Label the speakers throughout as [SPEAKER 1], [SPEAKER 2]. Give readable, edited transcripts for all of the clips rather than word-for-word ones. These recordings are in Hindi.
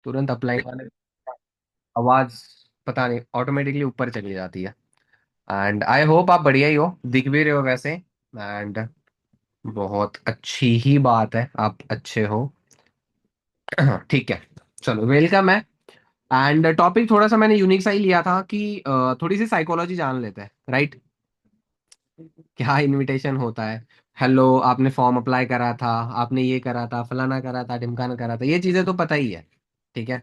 [SPEAKER 1] तुरंत अप्लाई वाले आवाज पता नहीं ऑटोमेटिकली ऊपर चली जाती है। एंड आई होप आप बढ़िया ही हो, दिख भी रहे हो वैसे। एंड बहुत अच्छी ही बात है, आप अच्छे हो। ठीक है, चलो वेलकम है। एंड टॉपिक थोड़ा सा मैंने यूनिक सा ही लिया था कि थोड़ी सी साइकोलॉजी जान लेते हैं, राइट। क्या इनविटेशन होता है। हेलो, आपने फॉर्म अप्लाई करा था, आपने ये करा था, फलाना करा था, ढिमकाना करा था, ये चीजें तो पता ही है। ठीक है।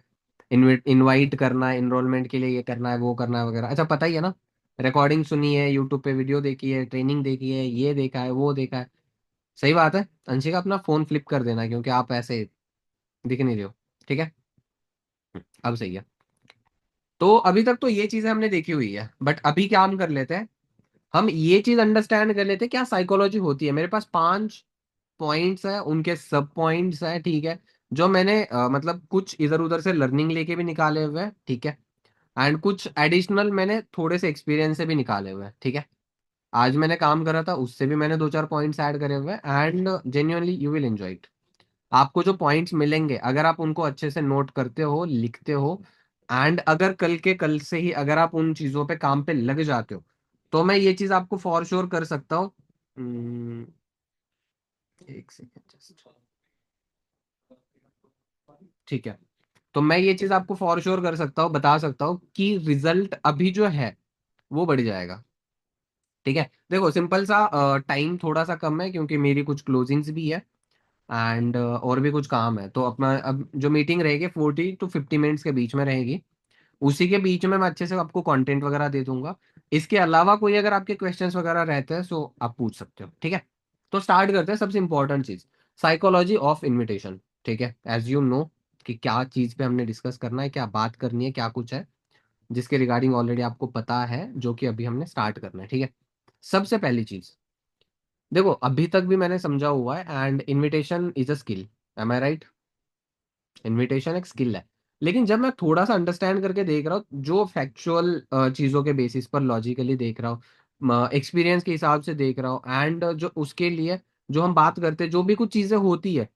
[SPEAKER 1] इनवाइट करना है, इनरोलमेंट के लिए ये करना है, वो करना है वगैरह, अच्छा पता ही है ना। रिकॉर्डिंग सुनी है, यूट्यूब पे वीडियो देखी है, ट्रेनिंग देखी है, ये देखा है, वो देखा है। सही बात है। अंशिका अपना फोन फ्लिप कर देना क्योंकि आप ऐसे दिख नहीं रहे हो। ठीक है। अब सही है। तो अभी तक तो ये चीजें हमने देखी हुई है, बट अभी क्या हम कर लेते हैं, हम ये चीज अंडरस्टैंड कर लेते हैं क्या साइकोलॉजी होती है। मेरे पास 5 पॉइंट्स है, उनके सब पॉइंट्स है, ठीक है। जो मैंने मतलब कुछ इधर उधर से लर्निंग लेके भी निकाले हुए हैं, ठीक है। एंड कुछ एडिशनल मैंने थोड़े से एक्सपीरियंस से भी निकाले हुए हैं, ठीक है। आज मैंने काम करा था, उससे भी मैंने 2-4 पॉइंट्स ऐड करे हुए हैं। And genuinely you will enjoy it. आपको जो पॉइंट्स मिलेंगे, अगर आप उनको अच्छे से नोट करते हो, लिखते हो, एंड अगर कल के कल से ही अगर आप उन चीजों पे काम पे लग जाते हो, तो मैं ये चीज आपको फॉर श्योर कर सकता हूँ। एक सेकेंड जस्ट। ठीक है। तो मैं ये चीज आपको फॉर श्योर कर सकता हूँ, बता सकता हूँ कि रिजल्ट अभी जो है वो बढ़ जाएगा। ठीक है। देखो सिंपल सा, टाइम थोड़ा सा कम है क्योंकि मेरी कुछ क्लोजिंग्स भी है। एंड और भी कुछ काम है, तो अपना अब जो मीटिंग रहेगी 40 to 50 मिनट्स के बीच में रहेगी। उसी के बीच में मैं अच्छे से आपको कंटेंट वगैरह दे दूंगा। इसके अलावा कोई अगर आपके क्वेश्चंस वगैरह रहते हैं तो आप पूछ सकते हो, ठीक है। तो स्टार्ट करते हैं, सबसे इंपॉर्टेंट चीज साइकोलॉजी ऑफ इनविटेशन। ठीक है, एज यू नो कि क्या चीज पे हमने डिस्कस करना है, क्या बात करनी है, क्या कुछ है जिसके रिगार्डिंग ऑलरेडी आपको पता है, जो कि अभी हमने स्टार्ट करना है, ठीक है। सबसे पहली चीज, देखो अभी तक भी मैंने समझा हुआ है, and invitation is a skill. Am I right. Invitation एक स्किल है। लेकिन जब मैं थोड़ा सा अंडरस्टैंड करके देख रहा हूँ, जो फैक्चुअल चीजों के बेसिस पर लॉजिकली देख रहा हूँ, एक्सपीरियंस के हिसाब से देख रहा हूँ, एंड जो उसके लिए जो हम बात करते हैं, जो भी कुछ चीजें होती है,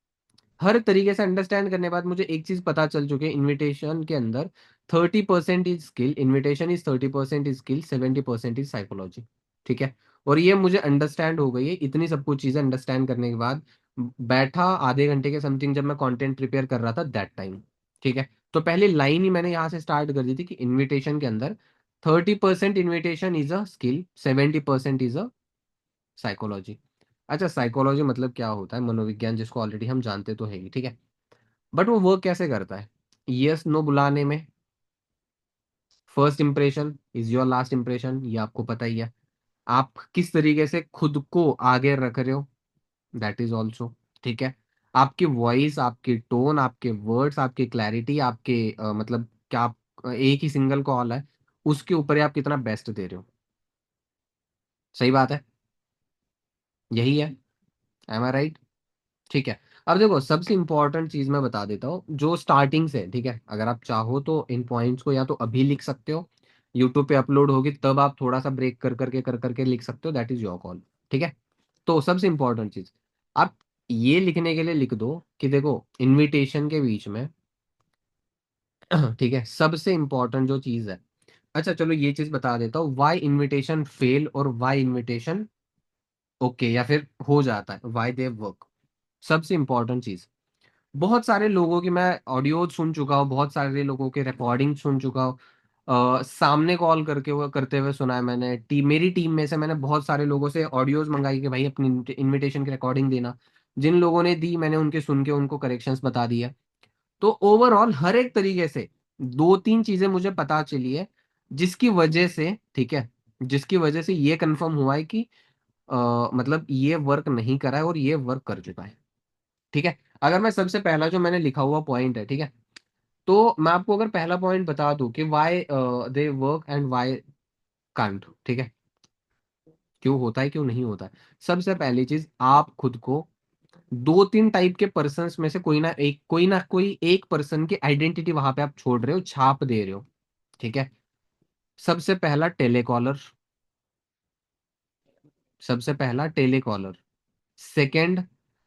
[SPEAKER 1] हर तरीके से अंडरस्टैंड करने के बाद मुझे एक चीज पता चल चुकी है, इनविटेशन के अंदर 30% is skill, invitation is 30% is skill, 70% is psychology. ठीक है। और ये मुझे अंडरस्टैंड हो गई है, इतनी सब कुछ चीजें अंडरस्टैंड करने के बाद बैठा आधे घंटे के समथिंग जब मैं कंटेंट प्रिपेयर कर रहा था दैट टाइम। ठीक है। तो पहली लाइन ही मैंने यहाँ से स्टार्ट कर दी थी कि इनविटेशन के अंदर 30% invitation is a skill, 70% is a psychology. अच्छा, साइकोलॉजी मतलब क्या होता है, मनोविज्ञान, जिसको ऑलरेडी हम जानते तो है ही, ठीक है। बट वो वर्क कैसे करता है, यस नो बुलाने में, first impression is your last impression, ये आपको पता ही है। आप किस तरीके से खुद को आगे रख रहे हो, दैट इज ऑल्सो, ठीक है। आपकी वॉइस, आपकी टोन, आपके वर्ड्स, आपकी क्लैरिटी, आपके मतलब क्या आप एक ही सिंगल कॉल है उसके ऊपर ही आप कितना बेस्ट दे रहे हो। सही बात है, यही है। M I right. ठीक है। अब देखो सबसे इंपॉर्टेंट चीज मैं बता देता हूँ जो स्टार्टिंग से, ठीक है, अगर आप चाहो तो इन पॉइंट्स को या तो अभी लिख सकते हो, यूट्यूब पे अपलोड होगी तब आप थोड़ा सा ब्रेक कर करके लिख सकते हो, दैट इज योर कॉल। ठीक है। तो सबसे इंपॉर्टेंट चीज, आप ये लिखने के लिए लिख दो कि देखो इनविटेशन के बीच में ठीक है, सबसे इंपॉर्टेंट जो चीज है। अच्छा चलो ये चीज बता देता हूँ, वाई इनविटेशन फेल और वाई इनविटेशन ओके या फिर हो जाता है, वाई दे वर्क। सबसे इंपॉर्टेंट चीज, बहुत सारे लोगों की मैं ऑडियो सुन चुका हूँ, बहुत सारे लोगों के रिकॉर्डिंग सुन चुका हूँ, सामने कॉल करके हुए करते हुए सुना है मैंने, मेरी टीम में से मैंने बहुत सारे लोगों से ऑडियोज मंगाई कि भाई अपनी इनविटेशन की रिकॉर्डिंग देना। जिन लोगों ने दी मैंने उनके सुन के उनको करेक्शंस बता दिया। तो ओवरऑल हर एक तरीके से 2-3 चीजें मुझे पता चली है, जिसकी वजह से, ठीक है, जिसकी वजह से ये कंफर्म हुआ है कि मतलब ये वर्क नहीं करा है और ये वर्क कर चुका है। ठीक है। अगर मैं सबसे पहला जो मैंने लिखा हुआ पॉइंट है, ठीक है, तो मैं आपको अगर पहला पॉइंट बता दूं कि why they work and why can't, ठीक है, क्यों होता है क्यों नहीं होता है। सबसे पहली चीज, आप खुद को 2-3 टाइप के पर्सन में से कोई ना कोई एक पर्सन की आइडेंटिटी वहां पे आप छोड़ रहे हो, छाप दे रहे हो। ठीक है। सबसे पहला टेलीकॉलर, सबसे पहला टेलीकॉलर। सेकंड,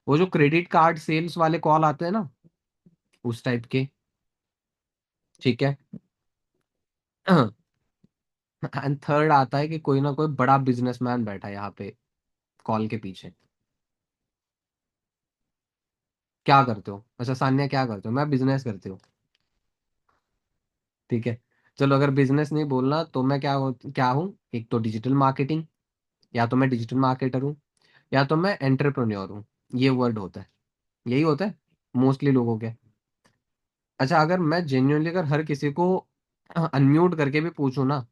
[SPEAKER 1] वो जो क्रेडिट कार्ड सेल्स वाले कॉल आते हैं ना, उस टाइप के। ठीक है। एंड थर्ड आता है कि कोई ना कोई बड़ा बिजनेसमैन बैठा है यहाँ पे कॉल के पीछे। क्या करते हो? अच्छा सान्या, क्या करते हो? मैं बिजनेस करती हूँ। ठीक है। चलो, अगर बिजनेस नहीं बोलना तो मैं क्या हूँ? एक तो डिजिटल मार्केटिंग, या तो मैं डिजिटल मार्केटर हूँ, या तो मैं एंटरप्रेन्योर हूँ। ये वर्ड होता है, यही होता है मोस्टली लोगों के। अच्छा, अगर मैं जेन्युइनली अगर हर किसी को अनम्यूट करके भी पूछूं ना,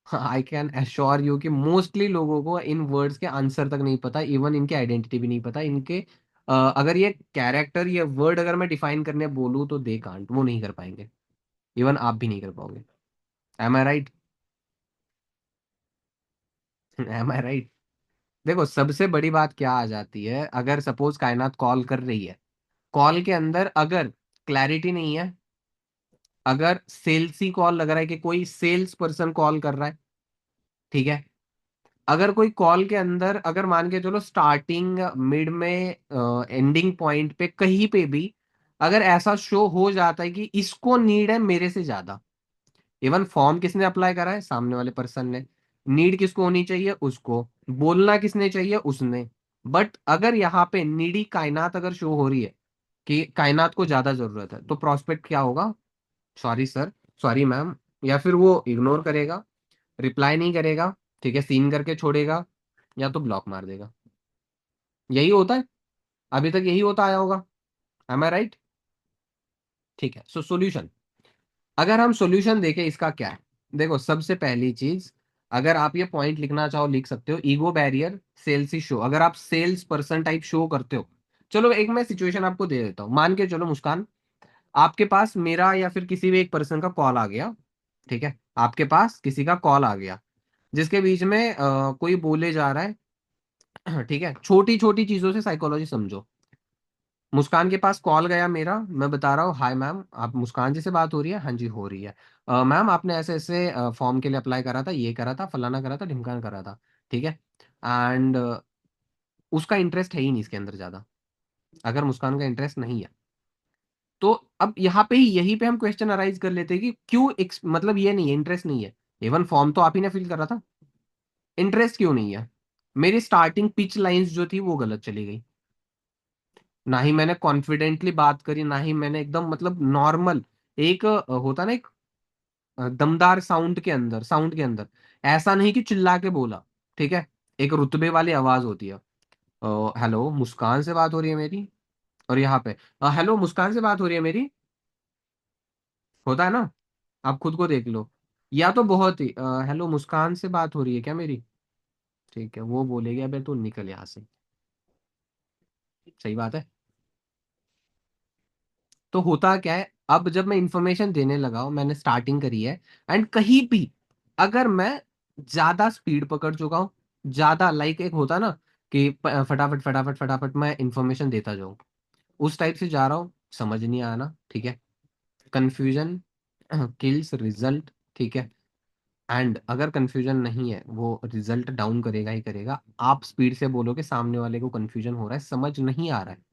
[SPEAKER 1] आई कैन एश्योर यू कि मोस्टली लोगों को इन वर्ड्स के आंसर तक नहीं पता, इवन इनके आइडेंटिटी भी नहीं पता इनके। अगर ये कैरेक्टर, ये वर्ड अगर मैं डिफाइन करने बोलूँ तो दे कांट, वो नहीं कर पाएंगे। इवन आप भी नहीं कर पाओगे। M I right? M I right? देखो, सबसे बड़ी बात क्या आ जाती है, अगर सपोज कायनात कॉल कर रही है, कॉल के अंदर अगर क्लैरिटी नहीं है, अगर सेल्सी कॉल लग रहा है कि कोई सेल्स पर्सन कॉल कर रहा है, ठीक है, अगर कोई कॉल के अंदर अगर मान के चलो स्टार्टिंग मिड में एंडिंग पॉइंट पे कहीं पे भी अगर ऐसा शो हो जाता है कि इसको नीड है मेरे से ज्यादा, इवन फॉर्म किसने अप्लाई करा है? सामने वाले पर्सन ने। नीड किसको होनी चाहिए? उसको। बोलना किसने चाहिए? उसने। बट अगर यहाँ पे नीडी कायनात अगर शो हो रही है कि कायनात को ज्यादा जरूरत है, तो प्रोस्पेक्ट क्या होगा? सॉरी सर, सॉरी मैम, या फिर वो इग्नोर करेगा, रिप्लाई नहीं करेगा, ठीक है, सीन करके छोड़ेगा, या तो ब्लॉक मार देगा। यही होता है, अभी तक यही होता आया होगा। M I right? ठीक है, सो सॉल्यूशन, अगर हम सॉल्यूशन देखें इसका क्या है। देखो, सबसे पहली चीज, अगर आप ये पॉइंट लिखना चाहो लिख सकते हो, ईगो बैरियर सेल्स शो, अगर आप सेल्स पर्सन टाइप शो करते हो। चलो, एक मैं सिचुएशन आपको दे देता हूँ, मान के चलो मुस्कान, आपके पास मेरा या फिर किसी भी एक पर्सन का कॉल आ गया, ठीक है, आपके पास किसी का कॉल आ गया जिसके बीच में कोई बोले जा रहा है। ठीक है, छोटी छोटी चीजों से साइकोलॉजी समझो। मुस्कान के पास कॉल गया मेरा, मैं बता रहा हूँ, हाय मैम, आप मुस्कान जी से बात हो रही है? हाँ जी हो रही है। मैम, आपने ऐसे ऐसे फॉर्म के लिए अप्लाई करा था, ये करा था, फलाना करा था, ढिमकाना करा था, ठीक है, एंड उसका इंटरेस्ट है ही नहीं इसके अंदर ज्यादा। अगर मुस्कान का इंटरेस्ट नहीं है, तो अब यहाँ पे ही यही पे हम क्वेश्चन अराइज कर लेते हैं कि क्यों मतलब ये नहीं है, इंटरेस्ट नहीं है। इवन फॉर्म तो आप ही ने फिल करा था, इंटरेस्ट क्यों नहीं है? मेरी स्टार्टिंग पिच लाइंस जो थी वो गलत चली गई, ना ही मैंने कॉन्फिडेंटली बात करी, ना ही मैंने एकदम मतलब नॉर्मल एक होता ना एक दमदार साउंड के अंदर ऐसा नहीं कि चिल्ला के बोला, ठीक है, एक रुतबे वाली आवाज होती है। हेलो, मुस्कान से बात हो रही है मेरी? और यहाँ पे हेलो, मुस्कान से बात हो रही है मेरी, होता है ना? आप खुद को देख लो। या तो बहुत ही हेलो, मुस्कान से बात हो रही है क्या मेरी? ठीक है, वो बोलेगी अबे तू निकल यहाँ से। सही बात है। तो होता क्या है, अब जब मैं इंफॉर्मेशन देने लगा हूं, मैंने स्टार्टिंग करी है, एंड कहीं भी अगर मैं ज्यादा स्पीड पकड़ चुका हूँ, ज्यादा लाइक एक होता ना कि फटाफट फटाफट फटाफट मैं इंफॉर्मेशन देता जाऊं, उस टाइप से जा रहा हूँ, समझ नहीं आना, ठीक है, कंफ्यूजन किल्स रिजल्ट, ठीक है, एंड अगर कंफ्यूजन नहीं है वो रिजल्ट डाउन करेगा ही करेगा। आप स्पीड से बोलोगे, सामने वाले को कंफ्यूजन हो रहा है, समझ नहीं आ रहा है,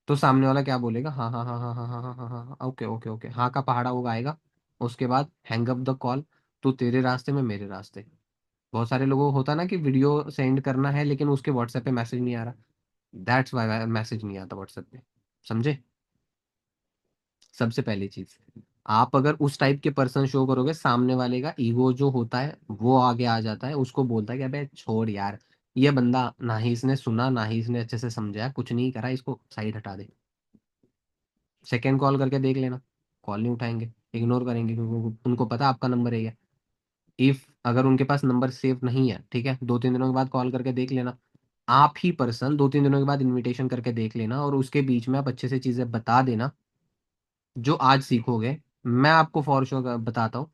[SPEAKER 1] तो सामने वाला क्या बोलेगा? हाँ हाँ हाँ हाँ हाँ हाँ हाँ हाँ हाँ हाँ, ओके ओके ओके, हाँ का पहाड़ा वो गाएगा। उसके बाद हैंग अप द कॉल, तो तेरे रास्ते में मेरे रास्ते। बहुत सारे लोगों को होता ना कि वीडियो सेंड करना है लेकिन उसके व्हाट्सएप पे मैसेज नहीं आ रहा, दैट्स वाई मैसेज नहीं आता व्हाट्सएप पे। समझे? सबसे पहली चीज, आप अगर उस टाइप के पर्सन शो करोगे, सामने वाले का ईगो जो होता है वो आगे आ जाता है, उसको बोलता है कि अबे छोड़ यार, ये बंदा ना ही इसने सुना, ना ही इसने अच्छे से समझाया, कुछ नहीं करा, इसको साइड हटा दे। सेकेंड कॉल करके देख लेना, कॉल नहीं उठाएंगे, इग्नोर करेंगे, क्योंकि उनको पता आपका नंबर है ये। इफ अगर उनके पास नंबर सेव नहीं है, ठीक है, 2-3 दिनों के बाद कॉल करके देख लेना, आप ही पर्सन 2-3 दिनों के बाद इनविटेशन करके देख लेना, और उसके बीच में आप अच्छे से चीजें बता देना जो आज सीखोगे। मैं आपको फॉर श्योर बताता हूँ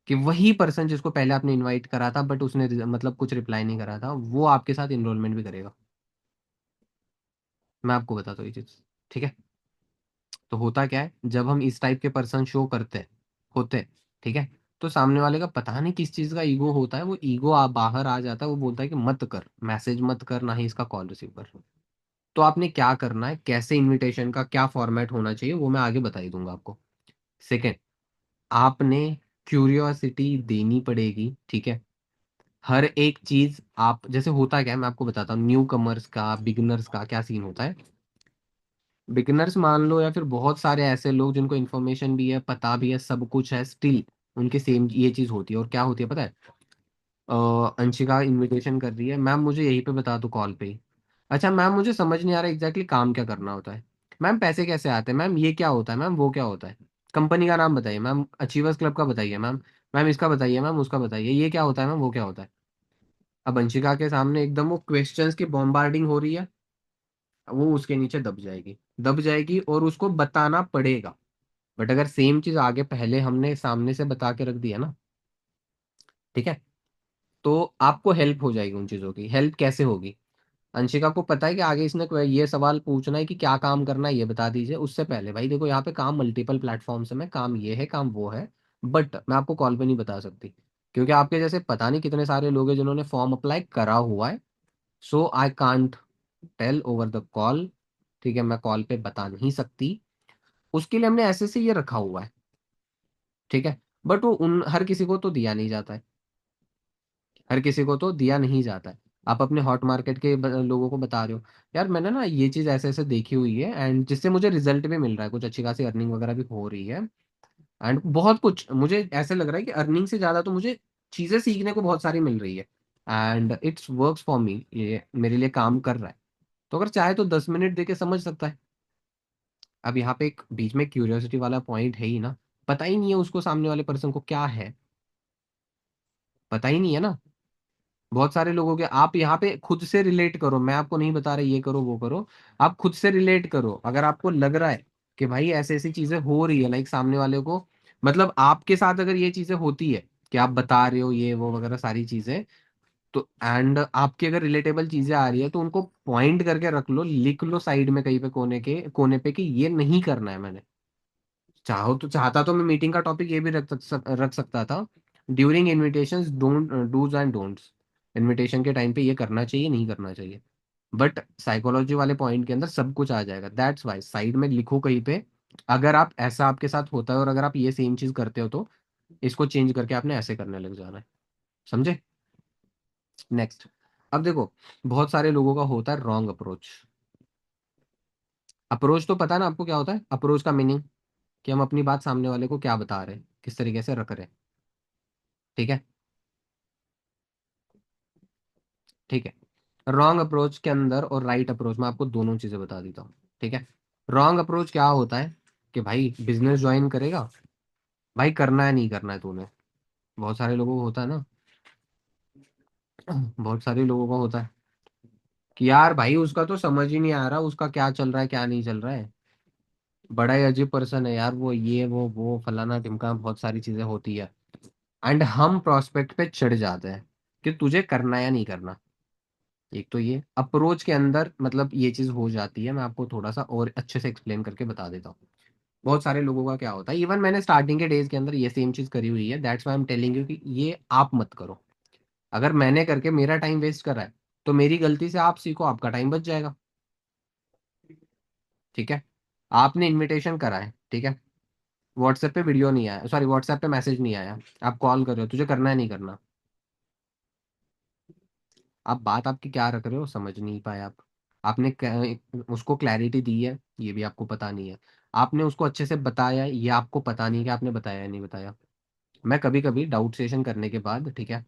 [SPEAKER 1] कि वही पर्सन जिसको पहले आपने इनवाइट करा था बट उसने मतलब कुछ रिप्लाई नहीं करा था, वो आपके साथ इनरोलमेंट भी करेगा। मैं आपको बताता हूँ ये चीज, ठीक है। तो होता क्या है, जब हम इस टाइप के पर्सन शो करते होते, ठीक है, तो सामने वाले का पता नहीं किस चीज का ईगो होता है, वो ईगो बाहर आ जाता है, वो बोलता है कि मत कर, मैसेज मत कर, ना ही इसका कॉल रिसीव कर। तो आपने क्या करना है, कैसे इनविटेशन का क्या फॉर्मेट होना चाहिए, वो मैं आगे बता ही दूंगा आपको। सेकंड, आपने क्यूरियोसिटी देनी पड़ेगी, ठीक है। हर एक चीज आप, जैसे होता क्या है मैं आपको बताता हूँ, न्यू कमर्स का, बिगिनर्स का क्या सीन होता है। बिगिनर्स मान लो, या फिर बहुत सारे ऐसे लोग जिनको इन्फॉर्मेशन भी है, पता भी है, सब कुछ है, स्टिल उनके सेम ये चीज होती है। और क्या होती है पता है? अंशिका इनविटेशन कर रही है, मैम मुझे यहीं पे बता दो कॉल पे ही। अच्छा मैम मुझे समझ नहीं आ रहा एग्जैक्टली काम क्या करना होता है। मैम पैसे कैसे आते हैं, मैम ये क्या होता है, मैम वो क्या होता है, कंपनी का नाम बताइए मैम, अचीवर्स क्लब का बताइए मैम, मैम इसका बताइए मैम, उसका बताइए, ये क्या होता है मैम, वो क्या होता है। अब अंशिका के सामने एकदम वो क्वेश्चंस की बॉम्बार्डिंग हो रही है, वो उसके नीचे दब जाएगी, दब जाएगी, और उसको बताना पड़ेगा। बट अगर सेम चीज आगे पहले हमने सामने से बता के रख दिया ना, ठीक है, तो आपको हेल्प हो जाएगी। उन चीजों की हेल्प कैसे होगी? अंशिका को पता है कि आगे इसने ये सवाल पूछना है कि क्या काम करना है, ये बता दीजिए। उससे पहले भाई देखो, यहाँ पे काम मल्टीपल प्लेटफॉर्म्स में, काम ये है, काम वो है, बट मैं आपको कॉल पे नहीं बता सकती, क्योंकि आपके जैसे पता नहीं कितने सारे लोग हैं जिन्होंने फॉर्म अप्लाई करा हुआ है। So I can't tell over the call, ठीक है, मैं कॉल पे बता नहीं सकती। उसके लिए हमने ऐसे से ये रखा हुआ है, ठीक है। बट वो उन हर किसी को तो दिया नहीं जाता है, हर किसी को तो दिया नहीं जाता है। आप अपने हॉट मार्केट के लोगों को बता रहे हो, यार मैंने ना ये चीज ऐसे ऐसे देखी हुई है, एंड जिससे मुझे रिजल्ट भी मिल रहा है, कुछ अच्छी खासी अर्निंग वगैरह भी हो रही है, एंड बहुत कुछ मुझे ऐसे लग रहा है कि अर्निंग से ज्यादा तो मुझे चीजें सीखने को बहुत सारी मिल रही है, and it's works for me, ये मेरे लिए काम कर रहा है। तो अगर चाहे तो 10 मिनट दे के समझ सकता है। अब यहाँ पे एक बीच में क्यूरियोसिटी वाला पॉइंट है ही ना, पता ही नहीं है उसको सामने वाले पर्सन को क्या है, पता ही नहीं है ना। बहुत सारे लोगों के, आप यहाँ पे खुद से रिलेट करो, मैं आपको नहीं बता रहा ये करो वो करो, आप खुद से रिलेट करो। अगर आपको लग रहा है कि भाई ऐसे ऐसी चीजें हो रही है, लाइक सामने वाले को, मतलब आपके साथ अगर ये चीजें होती है कि आप बता रहे हो ये वो वगैरह सारी चीजें, तो एंड आपकी अगर रिलेटेबल चीजें आ रही है, तो उनको पॉइंट करके रख लो, लिख लो साइड में कहीं पे, कोने के कोने पे, कि ये नहीं करना है मैंने। चाहो तो, चाहता तो मैं मीटिंग का टॉपिक ये भी रख सकता था, during invitations don't, dos and don'ts, invitation के टाइम पे ये करना चाहिए नहीं करना चाहिए। बट साइकोलॉजी वाले पॉइंट के अंदर सब कुछ आ जाएगा, दैट्स वाई साइड में लिखो कहीं पे। अगर आप ऐसा आपके साथ होता है और अगर आप ये सेम चीज करते हो, तो इसको चेंज करके आपने ऐसे करने लग जाना है, समझे? नेक्स्ट, अब देखो, बहुत सारे लोगों का होता है रॉन्ग अप्रोच। अप्रोच तो पता है ना आपको क्या होता है? अप्रोच का मीनिंग कि हम अपनी बात सामने वाले को क्या बता रहे हैं, किस तरीके से रख रहे हैं, ठीक है, ठीक है। रॉन्ग अप्रोच के अंदर और राइट अप्रोच में आपको दोनों चीजें बता देता हूँ, ठीक है। रॉन्ग अप्रोच क्या होता है कि भाई बिजनेस ज्वाइन करेगा, भाई करना है नहीं करना है तूने, बहुत सारे लोगों को होता है ना, बहुत सारे लोगों को होता है कि यार भाई उसका तो समझ ही नहीं आ रहा, उसका क्या चल रहा है क्या नहीं चल रहा है, बड़ा ही अजीब पर्सन है यार वो, ये वो फलाना टिमका, बहुत सारी चीजें होती है। एंड हम प्रोस्पेक्ट पे चढ़ जाते हैं कि तुझे करना है या नहीं करना। एक तो ये अप्रोच के अंदर मतलब ये चीज हो जाती है, मैं आपको थोड़ा सा और अच्छे से एक्सप्लेन करके बता देता हूँ। बहुत सारे लोगों का क्या होता है, इवन मैंने स्टार्टिंग के डेज के अंदर ये सेम चीज करी हुई है, that's why I am telling you कि ये आप मत करो। अगर मैंने करके मेरा टाइम वेस्ट करा है, तो मेरी गलती से आप सीखो, आपका टाइम बच जाएगा, ठीक है। आपने इनविटेशन करा है, ठीक है, व्हाट्सएप पे वीडियो नहीं आया, सॉरी व्हाट्सएप पे मैसेज नहीं आया, आप कॉल कर रहे हो, तुझे करना है नहीं करना, आप बात आपकी क्या रख रहे हो समझ नहीं पाए आप। आपने उसको क्लैरिटी दी है, ये भी आपको पता नहीं है। आपने उसको अच्छे से बताया, ये आपको पता नहीं कि आपने बताया या नहीं बताया। मैं कभी कभी डाउट सेशन करने के बाद, ठीक है,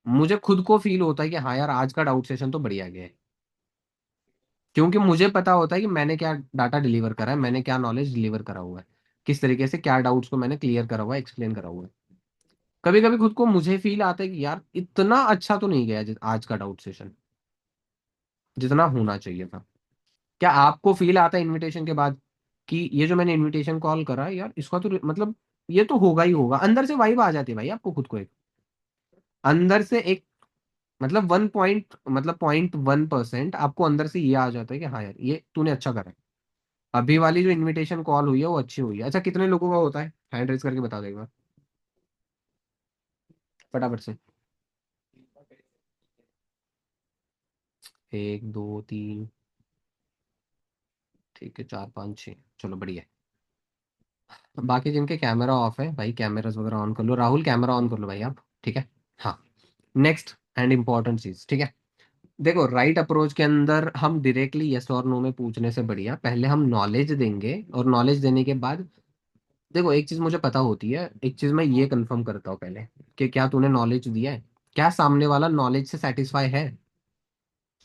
[SPEAKER 1] मुझे खुद को फील होता है कि हाँ यार आज का डाउट सेशन तो बढ़िया गया है, क्योंकि मुझे पता होता है कि मैंने क्या डाटा डिलीवर करा है, मैंने क्या नॉलेज डिलीवर करा हुआ है, किस तरीके से क्या डाउट्स को मैंने क्लियर करा हुआ है, एक्सप्लेन करा हुआ है। कभी कभी खुद को मुझे फील आता है कि यार इतना अच्छा तो नहीं गया आज का डाउट सेशन, जितना होना चाहिए था। क्या आपको फील आता है इनविटेशन के बाद कि ये जो मैंने इनविटेशन कॉल करा है यार, इसका तो मतलब ये तो होगा ही होगा, अंदर से वाइब आ जाती है भाई आपको खुद को, एक अंदर से एक, मतलब 0.1% आपको अंदर से ये आ जाता है कि हाँ यार ये तूने अच्छा करा है, अभी वाली जो इनविटेशन कॉल हुई है वो अच्छी हुई है। अच्छा कितने लोगों का होता है, हैंड रेज करके बता दो एक बार, फटाफट से। एक दो तीन, ठीक है, चार पाँच छः, चलो बढ़िया है। बाकी जिनके कैमरा ऑफ है भाई, कैमरास वगैरह ऑन कर लो। राहुल कैमरा ऑन कर लो भाई आप, ठीक है। हाँ। नेक्स्ट एंड इम्पॉर्टेंट चीज, ठीक है। देखो राइट अप्रोच के अंदर हम डायरेक्टली यस और नो में पूछने से बढ़िया पहले हम नॉलेज देंगे, और नॉलेज देने के बाद देखो एक चीज मुझे पता होती है, एक चीज मैं ये कंफर्म करता हूँ पहले कि क्या तूने नॉलेज दिया है, क्या सामने वाला नॉलेज से सेटिस्फाई है,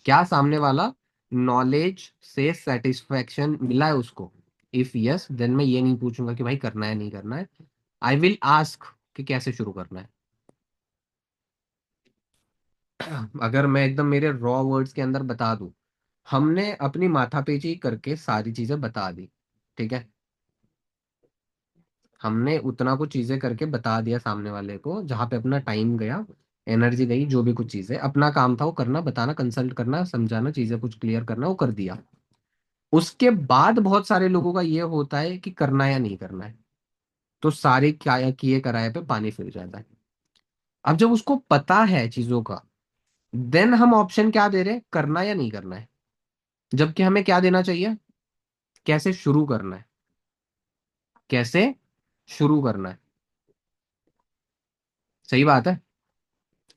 [SPEAKER 1] क्या सामने वाला नॉलेज से सेटिस्फेक्शन मिला है उसको। इफ यस देन मैं ये नहीं पूछूंगा कि भाई करना है नहीं करना है, आई विल आस्क कि कैसे शुरू करना है। अगर मैं एकदम मेरे रॉ वर्ड्स के अंदर बता दूं, हमने अपनी माथापेची करके सारी चीजें बता दी, ठीक है। हमने उतना कुछ चीजें करके बता दिया सामने वाले को, जहां पे अपना टाइम गया, एनर्जी गई, जो भी कुछ चीजें अपना काम था वो करना, बताना, कंसल्ट करना, समझाना, चीजें कुछ क्लियर करना, वो कर दिया। उसके बाद बहुत सारे लोगों का ये होता है कि करना या नहीं करना है, तो सारे क्या किए कराए पे पानी फिर जाता है। अब जब उसको पता है चीजों का, देन हम ऑप्शन क्या दे रहे हैं, करना या नहीं करना है। जबकि हमें क्या देना चाहिए, कैसे शुरू करना है, कैसे शुरू करना है। सही बात है।